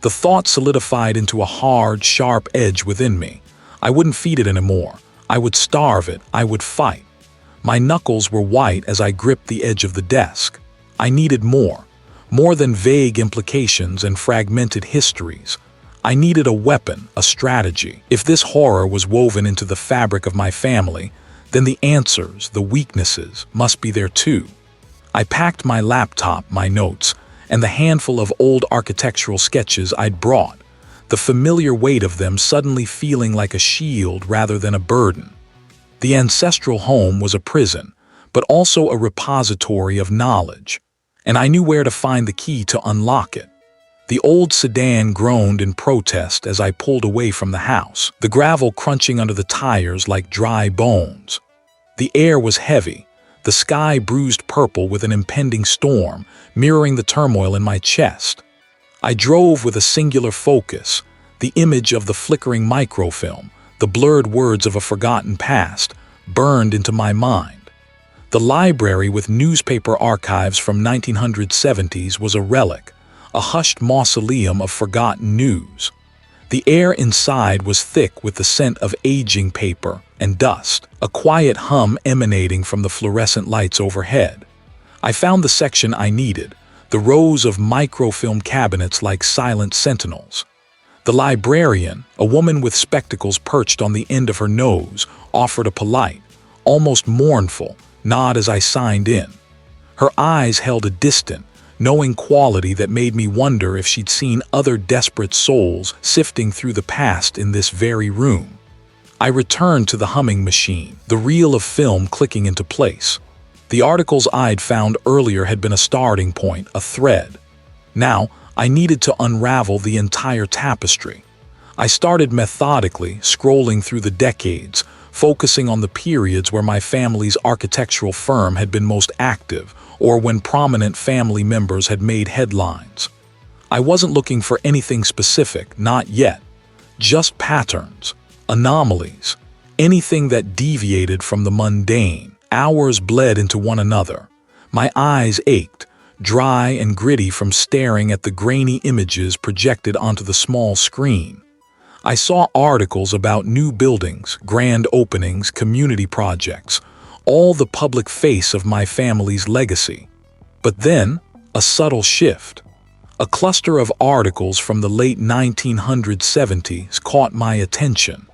The thought solidified into a hard, sharp edge within me. I wouldn't feed it anymore. I would starve it. I would fight. My knuckles were white as I gripped the edge of the desk. I needed more than vague implications and fragmented histories. I needed a weapon, a strategy. If this horror was woven into the fabric of my family, then the answers, the weaknesses, must be there too. I packed my laptop, my notes, and the handful of old architectural sketches I'd brought, the familiar weight of them suddenly feeling like a shield rather than a burden. The ancestral home was a prison, but also a repository of knowledge, and I knew where to find the key to unlock it. The old sedan groaned in protest as I pulled away from the house, the gravel crunching under the tires like dry bones. The air was heavy, the sky bruised purple with an impending storm, mirroring the turmoil in my chest. I drove with a singular focus, the image of the flickering microfilm, the blurred words of a forgotten past, burned into my mind. The library with newspaper archives from 1970s was a relic, a hushed mausoleum of forgotten news. The air inside was thick with the scent of aging paper and dust, a quiet hum emanating from the fluorescent lights overhead. I found the section I needed, the rows of microfilm cabinets like silent sentinels. The librarian, a woman with spectacles perched on the end of her nose, offered a polite, almost mournful, nod as I signed in. Her eyes held a distant, knowing quality that made me wonder if she'd seen other desperate souls sifting through the past in this very room. I returned to the humming machine, the reel of film clicking into place. The articles I'd found earlier had been a starting point, a thread. Now, I needed to unravel the entire tapestry. I started methodically, scrolling through the decades, focusing on the periods where my family's architectural firm had been most active, or when prominent family members had made headlines. I wasn't looking for anything specific, not yet. Just patterns, anomalies, anything that deviated from the mundane. Hours bled into one another. My eyes ached, dry and gritty from staring at the grainy images projected onto the small screen. I saw articles about new buildings, grand openings, community projects, all the public face of my family's legacy. But then, a subtle shift. A cluster of articles from the late 1970s caught my attention.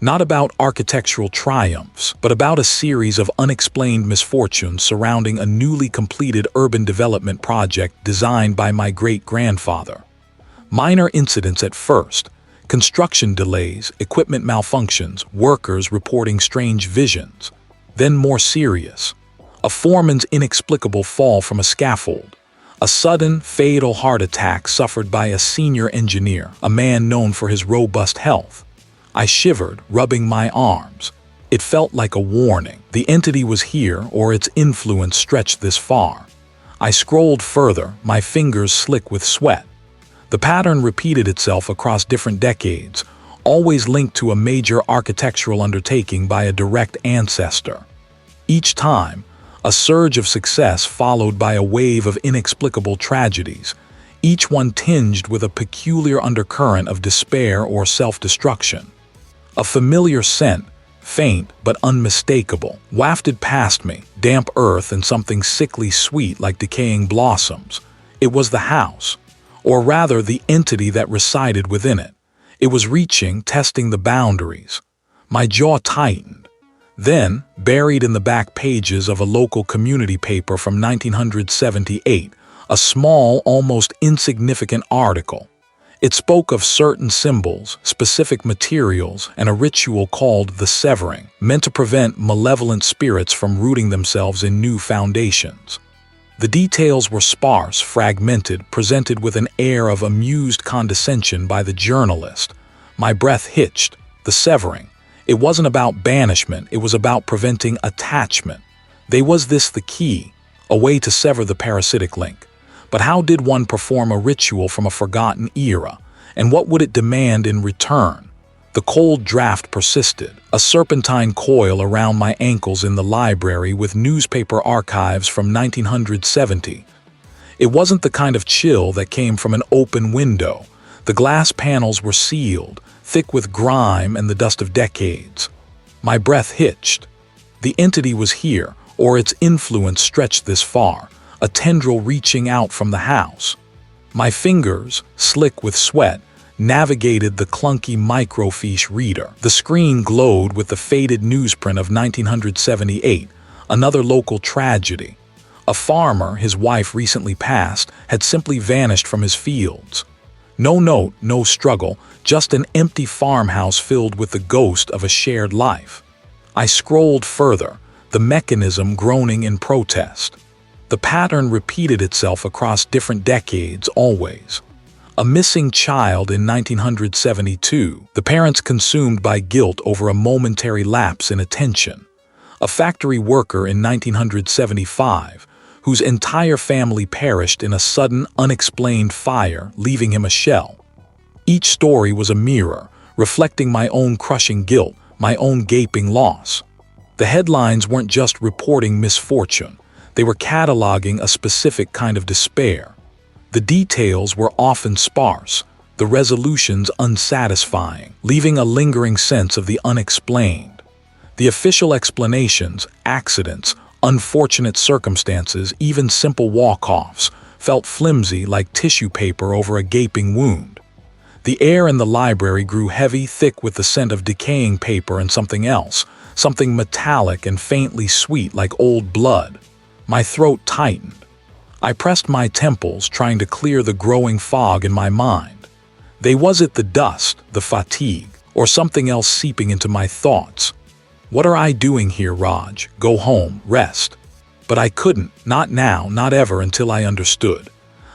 Not about architectural triumphs, but about a series of unexplained misfortunes surrounding a newly completed urban development project designed by my great-grandfather. Minor incidents at first, construction delays, equipment malfunctions, workers reporting strange visions. Then more serious, a foreman's inexplicable fall from a scaffold, a sudden, fatal heart attack suffered by a senior engineer, a man known for his robust health. I shivered, rubbing my arms. It felt like a warning. The entity was here, or its influence stretched this far. I scrolled further, my fingers slick with sweat. The pattern repeated itself across different decades, always linked to a major architectural undertaking by a direct ancestor. Each time, a surge of success followed by a wave of inexplicable tragedies, each one tinged with a peculiar undercurrent of despair or self-destruction. A familiar scent, faint but unmistakable, wafted past me, damp earth and something sickly sweet like decaying blossoms. It was the house, or rather the entity that resided within it. It was reaching, testing the boundaries. My jaw tightened. Then, buried in the back pages of a local community paper from 1978, a small, almost insignificant article. It spoke of certain symbols, specific materials, and a ritual called the severing, meant to prevent malevolent spirits from rooting themselves in new foundations. The details were sparse, fragmented, presented with an air of amused condescension by the journalist. My breath hitched. The severing. It wasn't about banishment, it was about preventing attachment. Was this the key? A way to sever the parasitic link. But how did one perform a ritual from a forgotten era? And what would it demand in return? The cold draft persisted, a serpentine coil around my ankles in the library with newspaper archives from 1970. It wasn't the kind of chill that came from an open window. The glass panels were sealed, thick with grime and the dust of decades. My breath hitched. The entity was here, or its influence stretched this far, a tendril reaching out from the house. My fingers, slick with sweat, navigated the clunky microfiche reader. The screen glowed with the faded newsprint of 1978, another local tragedy. A farmer, his wife recently passed, had simply vanished from his fields. No note, no struggle, just an empty farmhouse filled with the ghost of a shared life. I scrolled further, the mechanism groaning in protest. The pattern repeated itself across different decades, always. A missing child in 1972, the parents consumed by guilt over a momentary lapse in attention. A factory worker in 1975, whose entire family perished in a sudden, unexplained fire, leaving him a shell. Each story was a mirror, reflecting my own crushing guilt, my own gaping loss. The headlines weren't just reporting misfortune. They were cataloging a specific kind of despair. The details were often sparse, the resolutions unsatisfying, leaving a lingering sense of the unexplained. The official explanations, accidents, unfortunate circumstances, even simple walk-offs, felt flimsy like tissue paper over a gaping wound. The air in the library grew heavy, thick with the scent of decaying paper and something else, something metallic and faintly sweet like old blood. My throat tightened. I pressed my temples, trying to clear the growing fog in my mind. Was it the dust, the fatigue, or something else seeping into my thoughts? What are I doing here, Raj? Go home, rest. But I couldn't, not now, not ever, until I understood.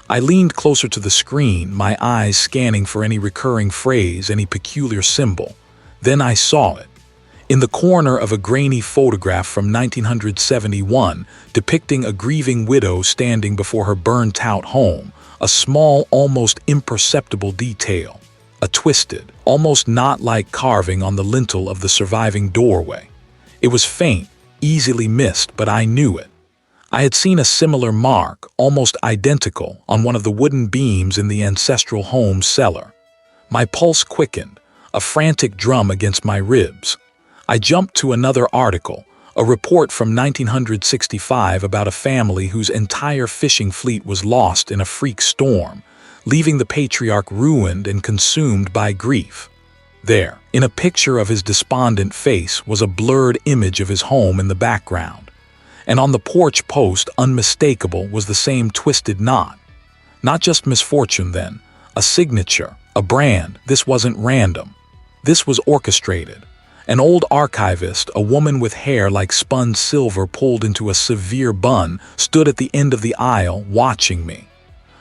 I leaned closer to the screen, my eyes scanning for any recurring phrase, any peculiar symbol. Then I saw it. In the corner of a grainy photograph from 1971, depicting a grieving widow standing before her burnt-out home, a small, almost imperceptible detail. A twisted, almost knot-like carving on the lintel of the surviving doorway. It was faint, easily missed, but I knew it. I had seen a similar mark, almost identical, on one of the wooden beams in the ancestral home cellar. My pulse quickened, a frantic drum against my ribs. I jumped to another article, a report from 1965 about a family whose entire fishing fleet was lost in a freak storm, leaving the patriarch ruined and consumed by grief. There, in a picture of his despondent face, was a blurred image of his home in the background. And on the porch post, unmistakable, was the same twisted knot. Not just misfortune then, a signature, a brand. This wasn't random. This was orchestrated. An old archivist, a woman with hair like spun silver pulled into a severe bun, stood at the end of the aisle watching me.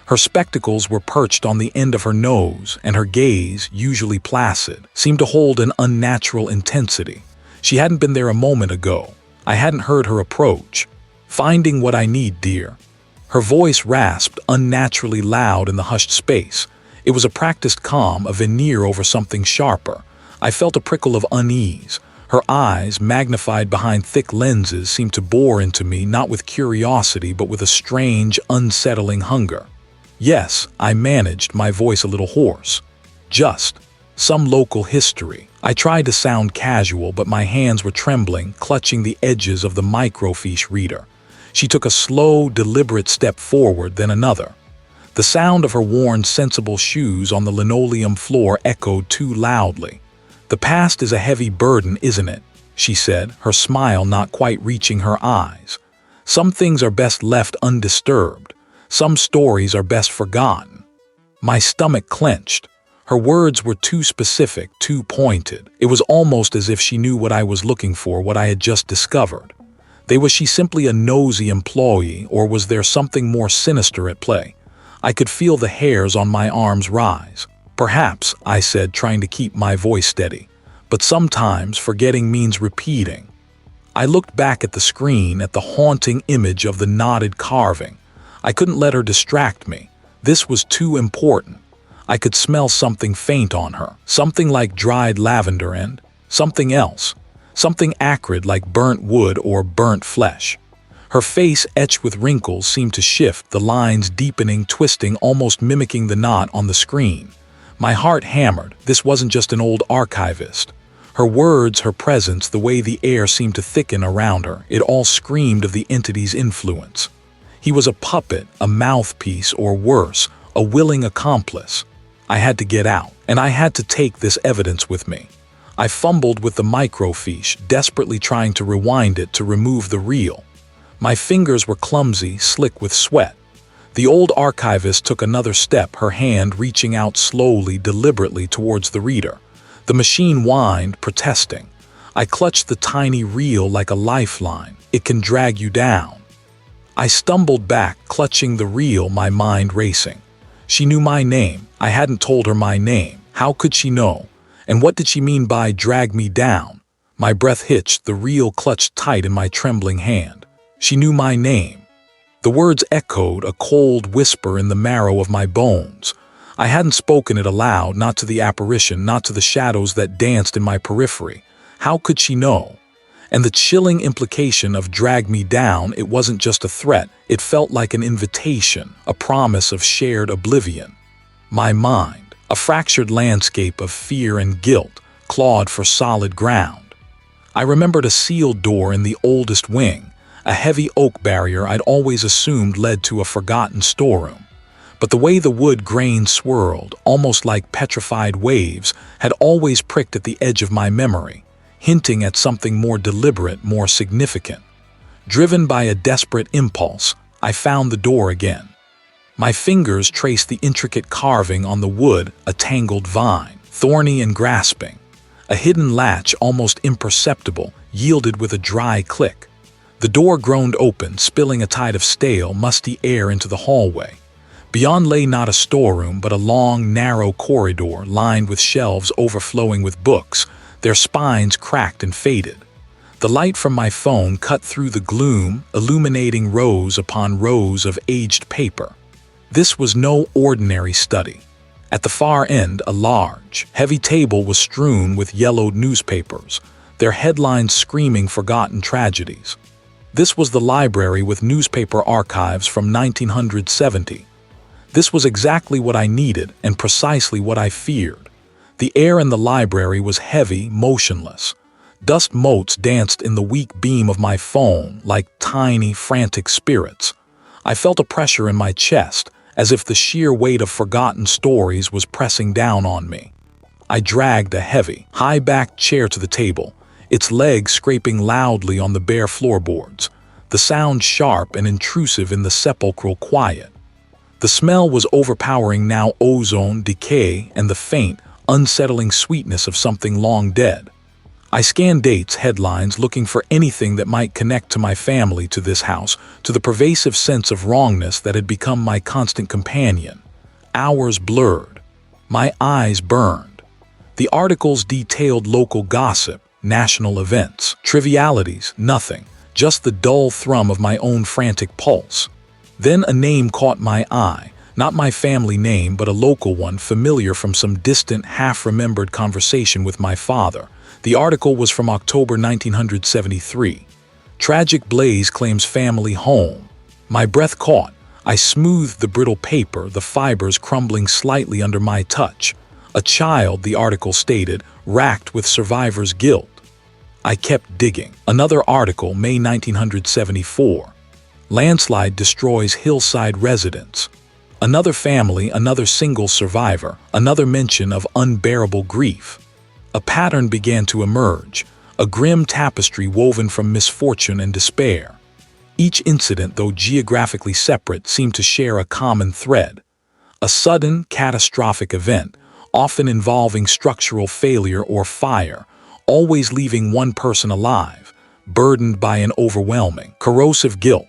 Her spectacles were perched on the end of her nose, and her gaze, usually placid, seemed to hold an unnatural intensity. She hadn't been there a moment ago. I hadn't heard her approach. "Finding what I need, dear." Her voice rasped, unnaturally loud in the hushed space. It was a practiced calm, a veneer over something sharper. I felt a prickle of unease. Her eyes, magnified behind thick lenses, seemed to bore into me, not with curiosity, but with a strange, unsettling hunger. "Yes," I managed, my voice a little hoarse. "Just some local history." I tried to sound casual, but my hands were trembling, clutching the edges of the microfiche reader. She took a slow, deliberate step forward, then another. The sound of her worn, sensible shoes on the linoleum floor echoed too loudly. "The past is a heavy burden, isn't it?" she said, her smile not quite reaching her eyes. "Some things are best left undisturbed. Some stories are best forgotten." My stomach clenched. Her words were too specific, too pointed. It was almost as if she knew what I was looking for, what I had just discovered. Was she simply a nosy employee, or was there something more sinister at play? I could feel the hairs on my arms rise. "Perhaps," I said, trying to keep my voice steady. "But sometimes forgetting means repeating." I looked back at the screen, at the haunting image of the knotted carving. I couldn't let her distract me. This was too important. I could smell something faint on her, something like dried lavender and something else, something acrid like burnt wood or burnt flesh. Her face, etched with wrinkles, seemed to shift, the lines deepening, twisting, almost mimicking the knot on the screen. My heart hammered. This wasn't just an old archivist. Her words, her presence, the way the air seemed to thicken around her, it all screamed of the entity's influence. He was a puppet, a mouthpiece, or worse, a willing accomplice. I had to get out, and I had to take this evidence with me. I fumbled with the microfiche, desperately trying to rewind it to remove the reel. My fingers were clumsy, slick with sweat. The old archivist took another step, her hand reaching out slowly, deliberately towards the reader. The machine whined, protesting. I clutched the tiny reel like a lifeline. "It can drag you down." I stumbled back, clutching the reel, my mind racing. She knew my name. I hadn't told her my name. How could she know? And what did she mean by drag me down? My breath hitched, the reel clutched tight in my trembling hand. She knew my name. The words echoed, a cold whisper in the marrow of my bones. I hadn't spoken it aloud, not to the apparition, not to the shadows that danced in my periphery. How could she know? And the chilling implication of drag me down, it wasn't just a threat, it felt like an invitation, a promise of shared oblivion. My mind, a fractured landscape of fear and guilt, clawed for solid ground. I remembered a sealed door in the oldest wing, a heavy oak barrier I'd always assumed led to a forgotten storeroom. But the way the wood grain swirled, almost like petrified waves, had always pricked at the edge of my memory, hinting at something more deliberate, more significant. Driven by a desperate impulse, I found the door again. My fingers traced the intricate carving on the wood, a tangled vine, thorny and grasping. A hidden latch, almost imperceptible, yielded with a dry click. The door groaned open, spilling a tide of stale, musty air into the hallway. Beyond lay not a storeroom, but a long, narrow corridor lined with shelves overflowing with books, their spines cracked and faded. The light from my phone cut through the gloom, illuminating rows upon rows of aged paper. This was no ordinary study. At the far end, a large, heavy table was strewn with yellowed newspapers, their headlines screaming forgotten tragedies. This was the library with newspaper archives from 1970. This was exactly what I needed and precisely what I feared. The air in the library was heavy, motionless. Dust motes danced in the weak beam of my phone like tiny, frantic spirits. I felt a pressure in my chest, as if the sheer weight of forgotten stories was pressing down on me. I dragged a heavy, high-backed chair to the table, its legs scraping loudly on the bare floorboards, the sound sharp and intrusive in the sepulchral quiet. The smell was overpowering now, ozone, decay, and the faint, unsettling sweetness of something long dead. I scanned dates, headlines, looking for anything that might connect to my family, to this house, to the pervasive sense of wrongness that had become my constant companion. Hours blurred. My eyes burned. The articles detailed local gossip, national events, trivialities, nothing, just the dull thrum of my own frantic pulse. Then a name caught my eye, not my family name, but a local one familiar from some distant, half-remembered conversation with my father. The article was from October 1973. Tragic blaze claims family home. My breath caught. I smoothed the brittle paper, the fibers crumbling slightly under my touch. A child, the article stated, racked with survivor's guilt. I kept digging. Another article, May 1974. Landslide destroys hillside residence. Another family, another single survivor, another mention of unbearable grief. A pattern began to emerge, a grim tapestry woven from misfortune and despair. Each incident, though geographically separate, seemed to share a common thread. A sudden, catastrophic event, often involving structural failure or fire, always leaving one person alive, burdened by an overwhelming, corrosive guilt.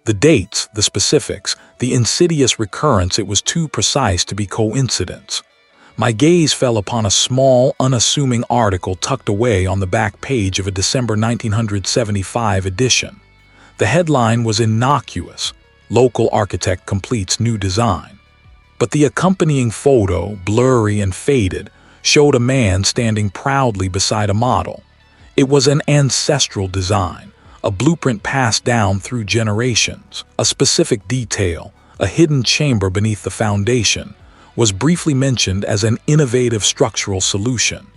The dates, the specifics, the insidious recurrence, it was too precise to be coincidence. My gaze fell upon a small, unassuming article tucked away on the back page of a December 1975 edition. The headline was innocuous: "Local architect completes new design." But the accompanying photo, blurry and faded, showed a man standing proudly beside a model. It was an ancestral design, a blueprint passed down through generations. A specific detail, a hidden chamber beneath the foundation, was briefly mentioned as an innovative structural solution.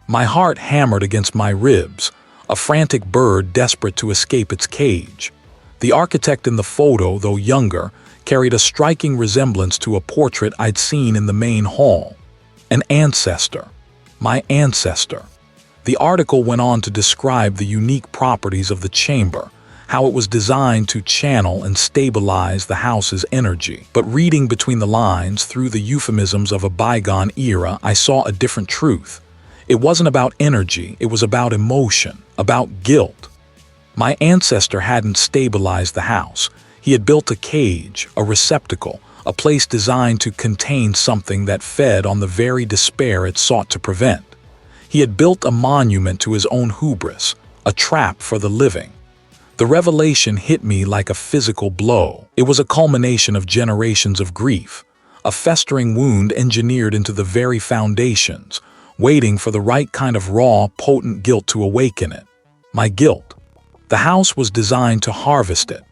My heart hammered against my ribs, a frantic bird desperate to escape its cage. The architect in the photo, though younger, carried a striking resemblance to a portrait I'd seen in the main hall. An ancestor. My ancestor. The article went on to describe the unique properties of the chamber, how it was designed to channel and stabilize the house's energy. But reading between the lines, through the euphemisms of a bygone era, I saw a different truth. It wasn't about energy, it was about emotion, about guilt. My ancestor hadn't stabilized the house. He had built a cage, a receptacle, a place designed to contain something that fed on the very despair it sought to prevent. He had built a monument to his own hubris, a trap for the living. The revelation hit me like a physical blow. It was a culmination of generations of grief, a festering wound engineered into the very foundations, waiting for the right kind of raw, potent guilt to awaken it. My guilt. The house was designed to harvest it.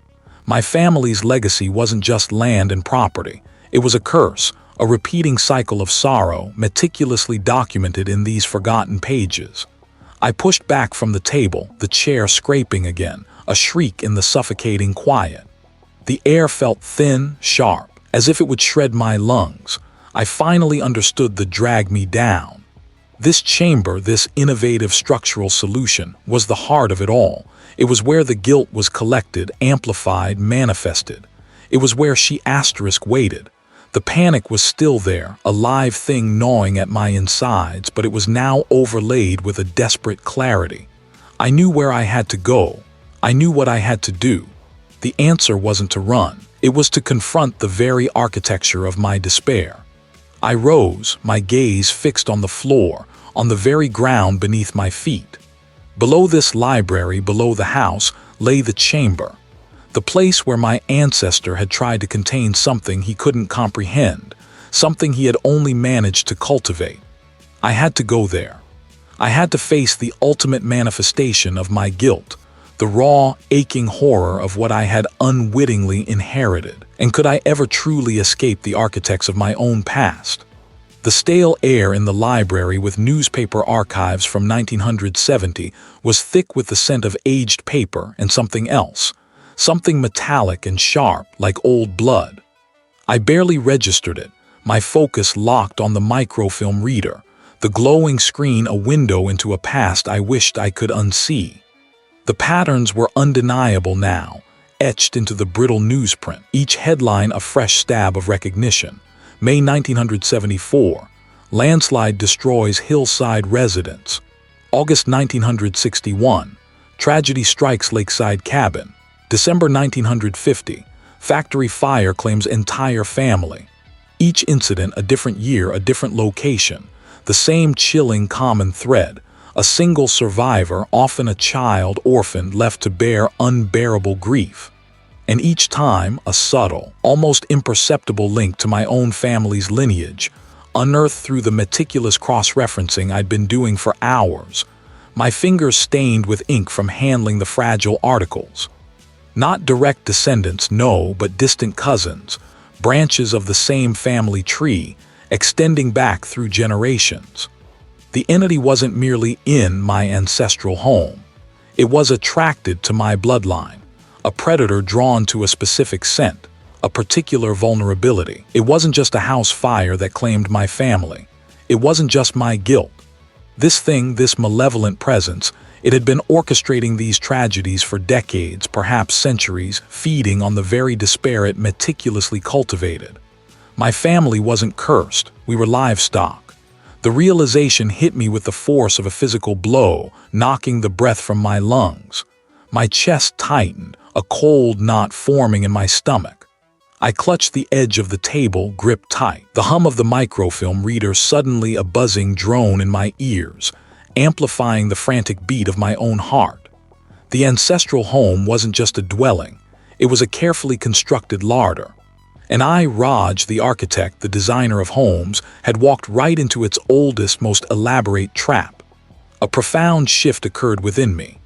My family's legacy wasn't just land and property. It was a curse, a repeating cycle of sorrow, meticulously documented in these forgotten pages. I pushed back from the table, the chair scraping again, a shriek in the suffocating quiet. The air felt thin, sharp, as if it would shred my lungs. I finally understood the drag me down. This chamber, this innovative structural solution, was the heart of it all. It was where the guilt was collected, amplified, manifested. It was where she waited. The panic was still there, a live thing gnawing at my insides, but it was now overlaid with a desperate clarity. I knew where I had to go. I knew what I had to do. The answer wasn't to run. It was to confront the very architecture of my despair. I rose, my gaze fixed on the floor, on the very ground beneath my feet. Below this library, below the house, lay the chamber. The place where my ancestor had tried to contain something he couldn't comprehend, something he had only managed to cultivate. I had to go there. I had to face the ultimate manifestation of my guilt, the raw, aching horror of what I had unwittingly inherited. And could I ever truly escape the architects of my own past? The stale air in the library with newspaper archives from 1970 was thick with the scent of aged paper and something else, something metallic and sharp like old blood. I barely registered it, my focus locked on the microfilm reader, the glowing screen a window into a past I wished I could unsee. The patterns were undeniable now, etched into the brittle newsprint, each headline a fresh stab of recognition. May 1974, landslide destroys hillside residence. August 1961, tragedy strikes lakeside cabin. December 1950, factory fire claims entire family. Each incident a different year, a different location, the same chilling common thread, a single survivor, often a child orphaned left to bear unbearable grief. And each time a subtle, almost imperceptible link to my own family's lineage, unearthed through the meticulous cross-referencing I'd been doing for hours, my fingers stained with ink from handling the fragile articles. Not direct descendants, no, but distant cousins, branches of the same family tree, extending back through generations. The entity wasn't merely in my ancestral home. It was attracted to my bloodline. A predator drawn to a specific scent, a particular vulnerability. It wasn't just a house fire that claimed my family. It wasn't just my guilt. This thing, this malevolent presence, it had been orchestrating these tragedies for decades, perhaps centuries, feeding on the very despair it meticulously cultivated. My family wasn't cursed, we were livestock. The realization hit me with the force of a physical blow, knocking the breath from my lungs. My chest tightened, a cold knot forming in my stomach. I clutched the edge of the table, gripped tight. The hum of the microfilm reader suddenly a buzzing drone in my ears, amplifying the frantic beat of my own heart. The ancestral home wasn't just a dwelling, it was a carefully constructed larder. And I, Raj, the architect, the designer of homes, had walked right into its oldest, most elaborate trap. A profound shift occurred within me.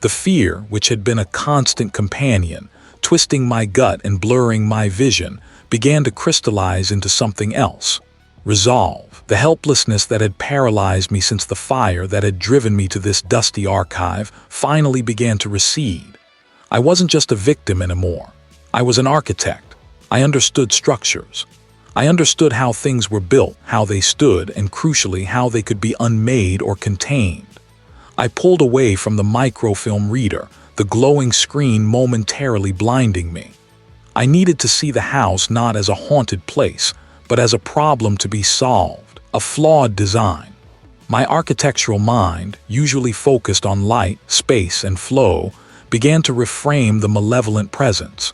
The fear, which had been a constant companion, twisting my gut and blurring my vision, began to crystallize into something else. Resolve. The helplessness that had paralyzed me since the fire that had driven me to this dusty archive finally began to recede. I wasn't just a victim anymore. I was an architect. I understood structures. I understood how things were built, how they stood, and crucially, how they could be unmade or contained. I pulled away from the microfilm reader, the glowing screen momentarily blinding me. I needed to see the house not as a haunted place, but as a problem to be solved, a flawed design. My architectural mind, usually focused on light, space, and flow, began to reframe the malevolent presence.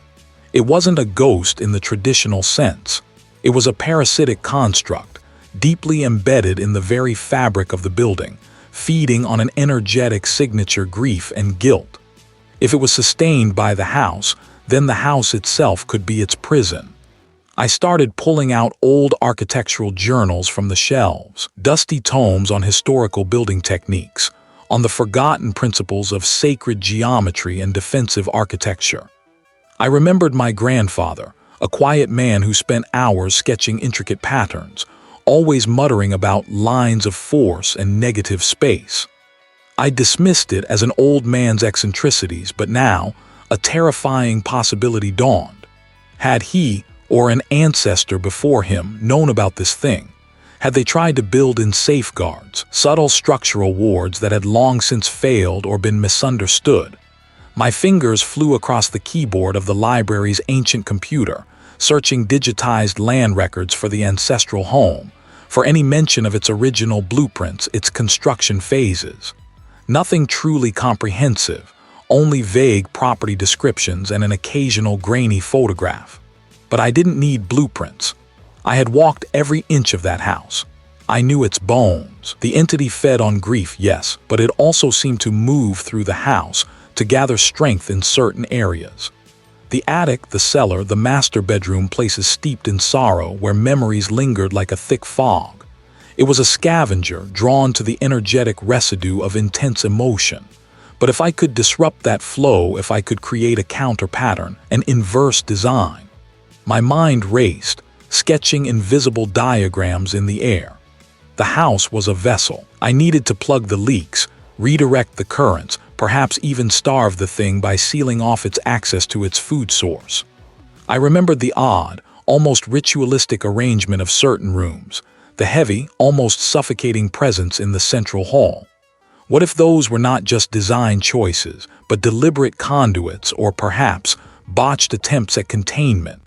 It wasn't a ghost in the traditional sense. It was a parasitic construct, deeply embedded in the very fabric of the building, feeding on an energetic signature grief and guilt. If it was sustained by the house, then the house itself could be its prison. I started pulling out old architectural journals from the shelves, dusty tomes on historical building techniques, on the forgotten principles of sacred geometry and defensive architecture. I remembered my grandfather, a quiet man who spent hours sketching intricate patterns, always muttering about lines of force and negative space. I dismissed it as an old man's eccentricities, but now a terrifying possibility dawned. Had he, Or an ancestor before him known about this thing? Had they tried to build in safeguards, subtle structural wards that had long since failed or been misunderstood? My fingers flew across the keyboard of the library's ancient computer, searching digitized land records for the ancestral home, for any mention of its original blueprints, its construction phases. Nothing truly comprehensive, only vague property descriptions and an occasional grainy photograph. But I didn't need blueprints. I had walked every inch of that house. I knew its bones. The entity fed on grief, yes, but it also seemed to move through the house, to gather strength in certain areas. The attic, the cellar, the master bedroom, places steeped in sorrow where memories lingered like a thick fog. It was a scavenger drawn to the energetic residue of intense emotion. But if I could disrupt that flow, if I could create a counter pattern, an inverse design. My mind raced, sketching invisible diagrams in the air. The house was a vessel. I needed to plug the leaks, redirect the currents, perhaps even starve the thing by sealing off its access to its food source. I remembered the odd, almost ritualistic arrangement of certain rooms, the heavy, almost suffocating presence in the central hall. What if those were not just design choices, but deliberate conduits or perhaps botched attempts at containment?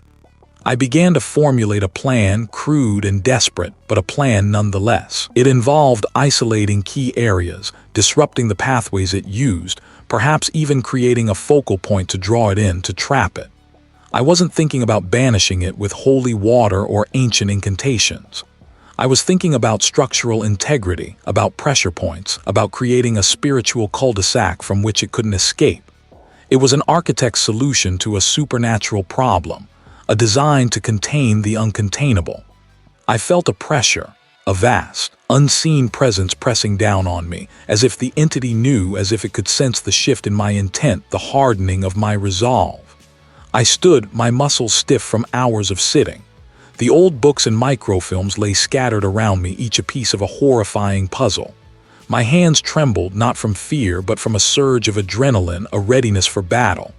I began to formulate a plan, crude and desperate, but a plan nonetheless. It involved isolating key areas, disrupting the pathways it used, perhaps even creating a focal point to draw it in, to trap it. I wasn't thinking about banishing it with holy water or ancient incantations. I was thinking about structural integrity, about pressure points, about creating a spiritual cul-de-sac from which it couldn't escape. It was an architect's solution to a supernatural problem, a design to contain the uncontainable. I felt a pressure, a vast, unseen presence pressing down on me, as if the entity knew, as if it could sense the shift in my intent, the hardening of my resolve. I stood, my muscles stiff from hours of sitting. The old books and microfilms lay scattered around me, each a piece of a horrifying puzzle. My hands trembled, not from fear, but from a surge of adrenaline, a readiness for battle.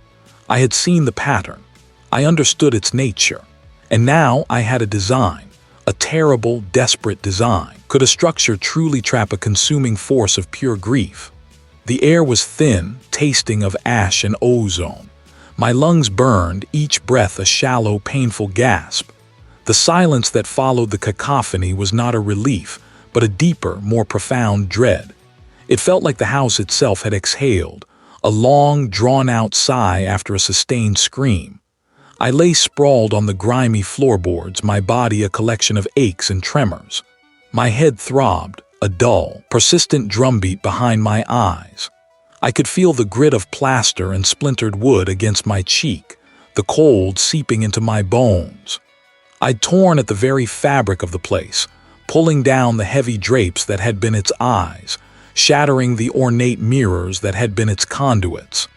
I had seen the pattern. I understood its nature. And now I had a design, a terrible, desperate design. Could a structure truly trap a consuming force of pure grief? The air was thin, tasting of ash and ozone. My lungs burned, each breath a shallow, painful gasp. The silence that followed the cacophony was not a relief, but a deeper, more profound dread. It felt like the house itself had exhaled, a long, drawn-out sigh after a sustained scream. I lay sprawled on the grimy floorboards, my body a collection of aches and tremors. My head throbbed, a dull, persistent drumbeat behind my eyes. I could feel the grit of plaster and splintered wood against my cheek, the cold seeping into my bones. I'd torn at the very fabric of the place, pulling down the heavy drapes that had been its eyes, shattering the ornate mirrors that had been its conduits.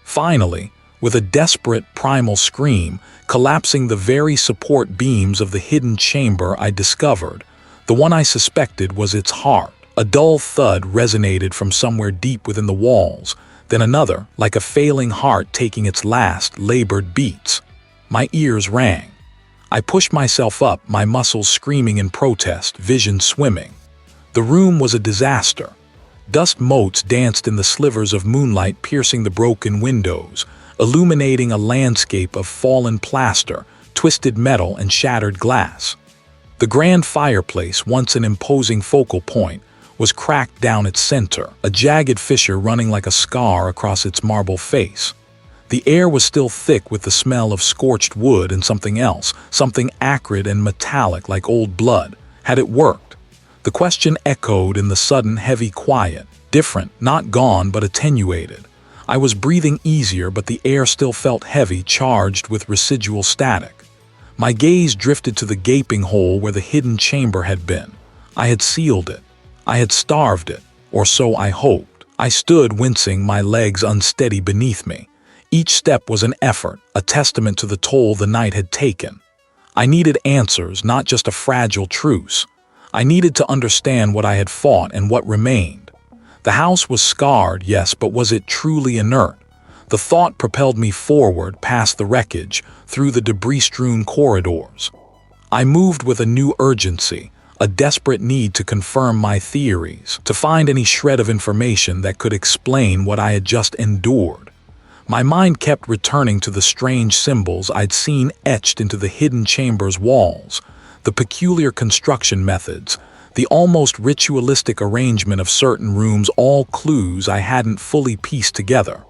Finally, with a desperate, primal scream, collapsing the very support beams of the hidden chamber I discovered, the one I suspected was its heart. A dull thud resonated from somewhere deep within the walls, then another, like a failing heart taking its last, labored beats. My ears rang. I pushed myself up, my muscles screaming in protest, vision swimming. The room was a disaster. Dust motes danced in the slivers of moonlight piercing the broken windows, illuminating a landscape of fallen plaster, twisted metal, and shattered glass. The grand fireplace, once an imposing focal point, was cracked down its center, a jagged fissure running like a scar across its marble face. The air was still thick with the smell of scorched wood and something else, something acrid and metallic like old blood. Had it worked? The question echoed in the sudden heavy quiet, different, not gone but attenuated. I was breathing easier, but the air still felt heavy, charged with residual static. My gaze drifted to the gaping hole where the hidden chamber had been. I had sealed it. I had starved it, or so I hoped. I stood wincing, my legs unsteady beneath me. Each step was an effort, a testament to the toll the night had taken. I needed answers, not just a fragile truce. I needed to understand what I had fought and what remained. The house was scarred, yes, but was it truly inert? The thought propelled me forward past the wreckage, through the debris-strewn corridors. I moved with a new urgency, a desperate need to confirm my theories, to find any shred of information that could explain what I had just endured. My mind kept returning to the strange symbols I'd seen etched into the hidden chamber's walls, the peculiar construction methods, the almost ritualistic arrangement of certain rooms, all clues I hadn't fully pieced together.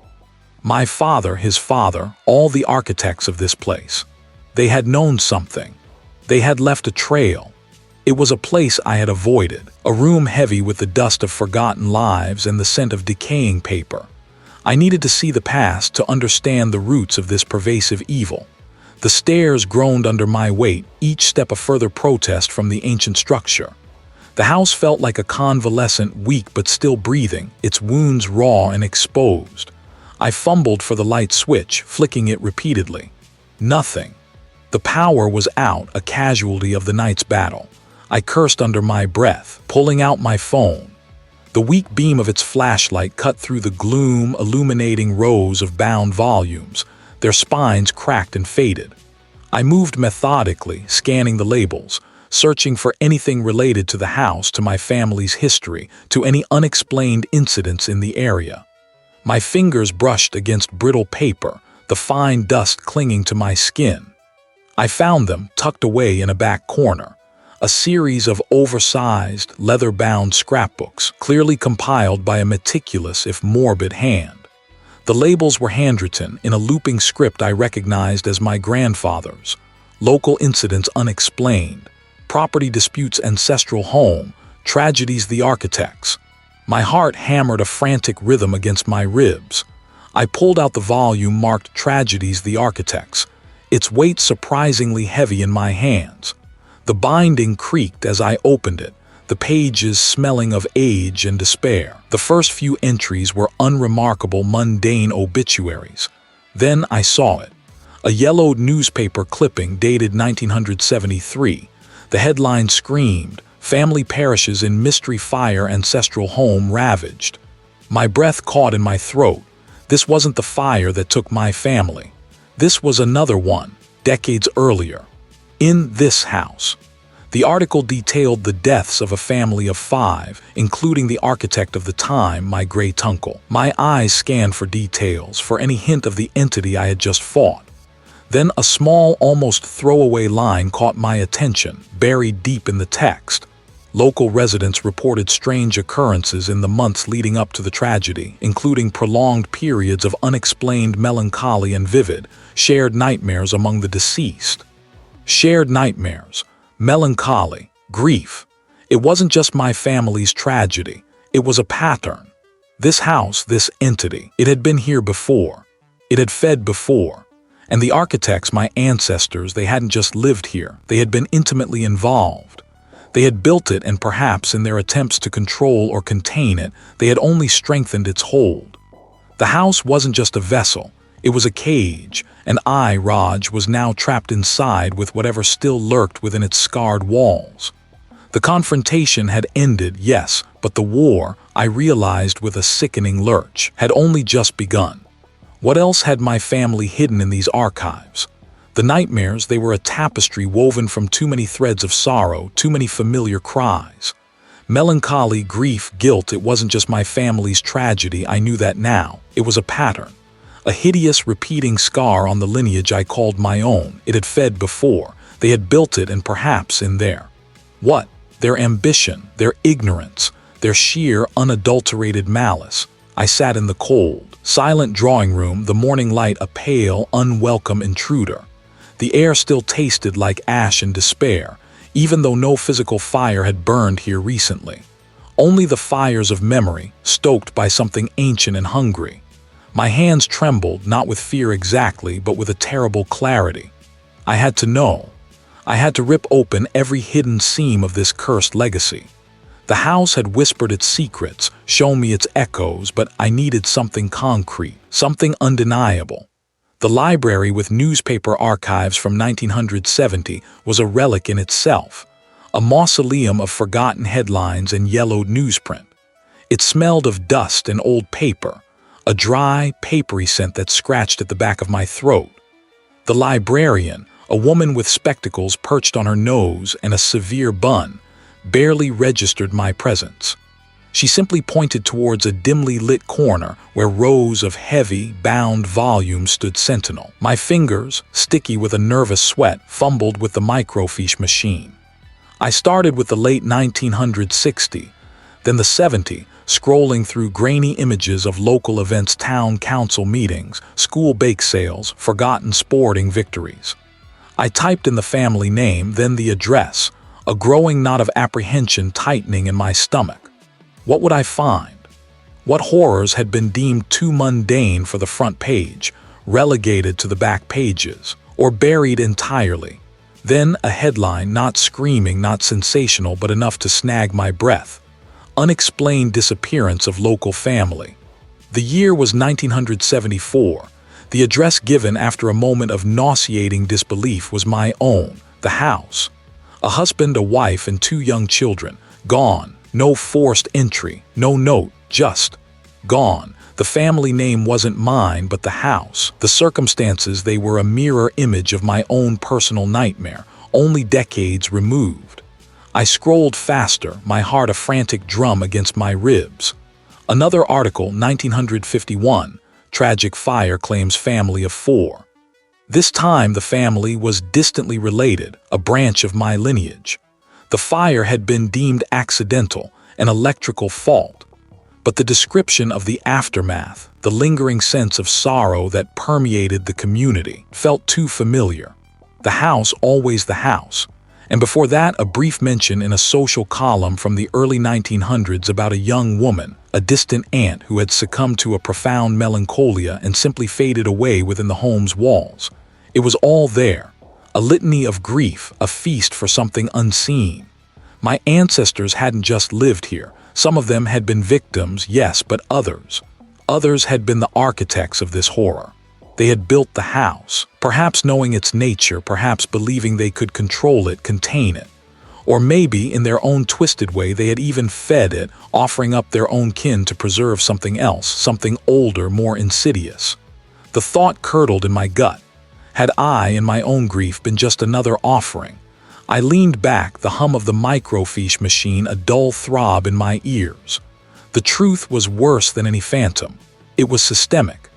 My father, his father, all the architects of this place. They had known something. They had left a trail. It was a place I had avoided, a room heavy with the dust of forgotten lives and the scent of decaying paper. I needed to see the past to understand the roots of this pervasive evil. The stairs groaned under my weight, each step a further protest from the ancient structure. The house felt like a convalescent, weak but still breathing, its wounds raw and exposed. I fumbled for the light switch, flicking it repeatedly. Nothing. The power was out, a casualty of the night's battle. I cursed under my breath, pulling out my phone. The weak beam of its flashlight cut through the gloom, illuminating rows of bound volumes, their spines cracked and faded. I moved methodically, scanning the labels, searching for anything related to the house, to my family's history, to any unexplained incidents in the area. My fingers brushed against brittle paper, the fine dust clinging to my skin. I found them tucked away in a back corner, a series of oversized, leather-bound scrapbooks, clearly compiled by a meticulous if morbid hand. The labels were handwritten in a looping script I recognized as my grandfather's. Local incidents unexplained, property disputes ancestral home, tragedies the architects. My heart hammered a frantic rhythm against my ribs. I pulled out the volume marked Tragedies the Architects, its weight surprisingly heavy in my hands. The binding creaked as I opened it, the pages smelling of age and despair. The first few entries were unremarkable, mundane obituaries. Then I saw it. A yellowed newspaper clipping dated 1973. The headline screamed, "Family perishes in mystery fire, ancestral home ravaged." My breath caught in my throat. This wasn't the fire that took my family. This was another one, decades earlier. In this house. The article detailed the deaths of a family of 5, including the architect of the time, my great-uncle. My eyes scanned for details, for any hint of the entity I had just fought. Then a small, almost throwaway line caught my attention, buried deep in the text. Local residents reported strange occurrences in the months leading up to the tragedy, including prolonged periods of unexplained melancholy and vivid, shared nightmares among the deceased. Shared nightmares, melancholy, grief. It wasn't just my family's tragedy. It was a pattern. This house, this entity, it had been here before. It had fed before. And the architects, my ancestors, they hadn't just lived here. They had been intimately involved. They had built it, and perhaps in their attempts to control or contain it, they had only strengthened its hold. The house wasn't just a vessel. It was a cage, and I, Raj, was now trapped inside with whatever still lurked within its scarred walls. The confrontation had ended, yes, but the war, I realized with a sickening lurch, had only just begun. What else had my family hidden in these archives? The nightmares, they were a tapestry woven from too many threads of sorrow, too many familiar cries. Melancholy, grief, guilt, it wasn't just my family's tragedy, I knew that now. It was a pattern. A hideous, repeating scar on the lineage I called my own. It had fed before. They had built it, and perhaps in there. What? Their ambition, their ignorance, their sheer, unadulterated malice. I sat in the cold, silent drawing room, the morning light a pale, unwelcome intruder. The air still tasted like ash and despair, even though no physical fire had burned here recently. Only the fires of memory, stoked by something ancient and hungry. My hands trembled, not with fear exactly, but with a terrible clarity. I had to know. I had to rip open every hidden seam of this cursed legacy. The house had whispered its secrets, shown me its echoes, but I needed something concrete, something undeniable. The library with newspaper archives from 1970 was a relic in itself, a mausoleum of forgotten headlines and yellowed newsprint. It smelled of dust and old paper, a dry, papery scent that scratched at the back of my throat. The librarian, a woman with spectacles perched on her nose and a severe bun, barely registered my presence. She simply pointed towards a dimly lit corner where rows of heavy, bound volumes stood sentinel. My fingers, sticky with a nervous sweat, fumbled with the microfiche machine. I started with the late 1960, then the 70, scrolling through grainy images of local events, town council meetings, school bake sales, forgotten sporting victories. I typed in the family name, then the address, a growing knot of apprehension tightening in my stomach. What would I find? What horrors had been deemed too mundane for the front page, relegated to the back pages, or buried entirely? Then a headline, not screaming, not sensational, but enough to snag my breath. Unexplained disappearance of local family. The year was 1974. The address given after a moment of nauseating disbelief was my own, the house. A husband, a wife, and 2 young children, gone. No forced entry, no note, just gone. The family name wasn't mine, but the house. The circumstances, they were a mirror image of my own personal nightmare, only decades removed. I scrolled faster, my heart a frantic drum against my ribs. Another article, 1951, tragic fire claims family of 4. This time the family was distantly related, a branch of my lineage. The fire had been deemed accidental, an electrical fault. But the description of the aftermath, the lingering sense of sorrow that permeated the community, felt too familiar. The house, always the house. And before that, a brief mention in a social column from the early 1900s about a young woman, a distant aunt who had succumbed to a profound melancholia and simply faded away within the home's walls. It was all there. A litany of grief, a feast for something unseen. My ancestors hadn't just lived here. Some of them had been victims, yes, but others. Others had been the architects of this horror. They had built the house, perhaps knowing its nature, perhaps believing they could control it, contain it. Or maybe, in their own twisted way, they had even fed it, offering up their own kin to preserve something else, something older, more insidious. The thought curdled in my gut. Had I, in my own grief, been just another offering? I leaned back, the hum of the microfiche machine a dull throb in my ears. The truth was worse than any phantom. It was systemic,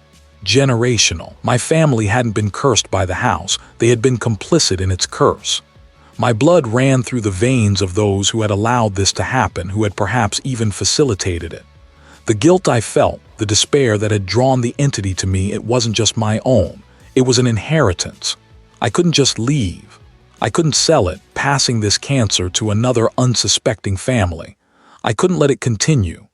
generational. My family hadn't been cursed by the house, they had been complicit in its curse. My blood ran through the veins of those who had allowed this to happen, who had perhaps even facilitated it. The guilt I felt, the despair that had drawn the entity to me, it wasn't just my own. It was an inheritance. I couldn't just leave. I couldn't sell it, passing this cancer to another unsuspecting family. I couldn't let it continue.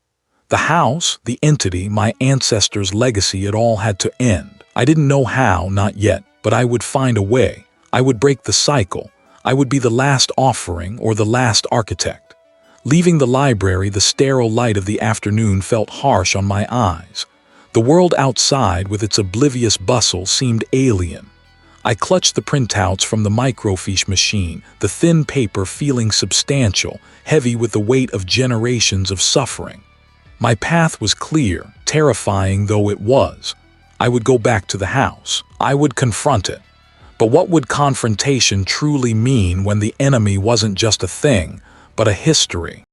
The house, the entity, my ancestors' legacy, it all had to end. I didn't know how, not yet, but I would find a way. I would break the cycle. I would be the last offering or the last architect. Leaving the library, the sterile light of the afternoon felt harsh on my eyes. The world outside, with its oblivious bustle, seemed alien. I clutched the printouts from the microfiche machine, the thin paper feeling substantial, heavy with the weight of generations of suffering. My path was clear, terrifying though it was. I would go back to the house. I would confront it. But what would confrontation truly mean when the enemy wasn't just a thing, but a history?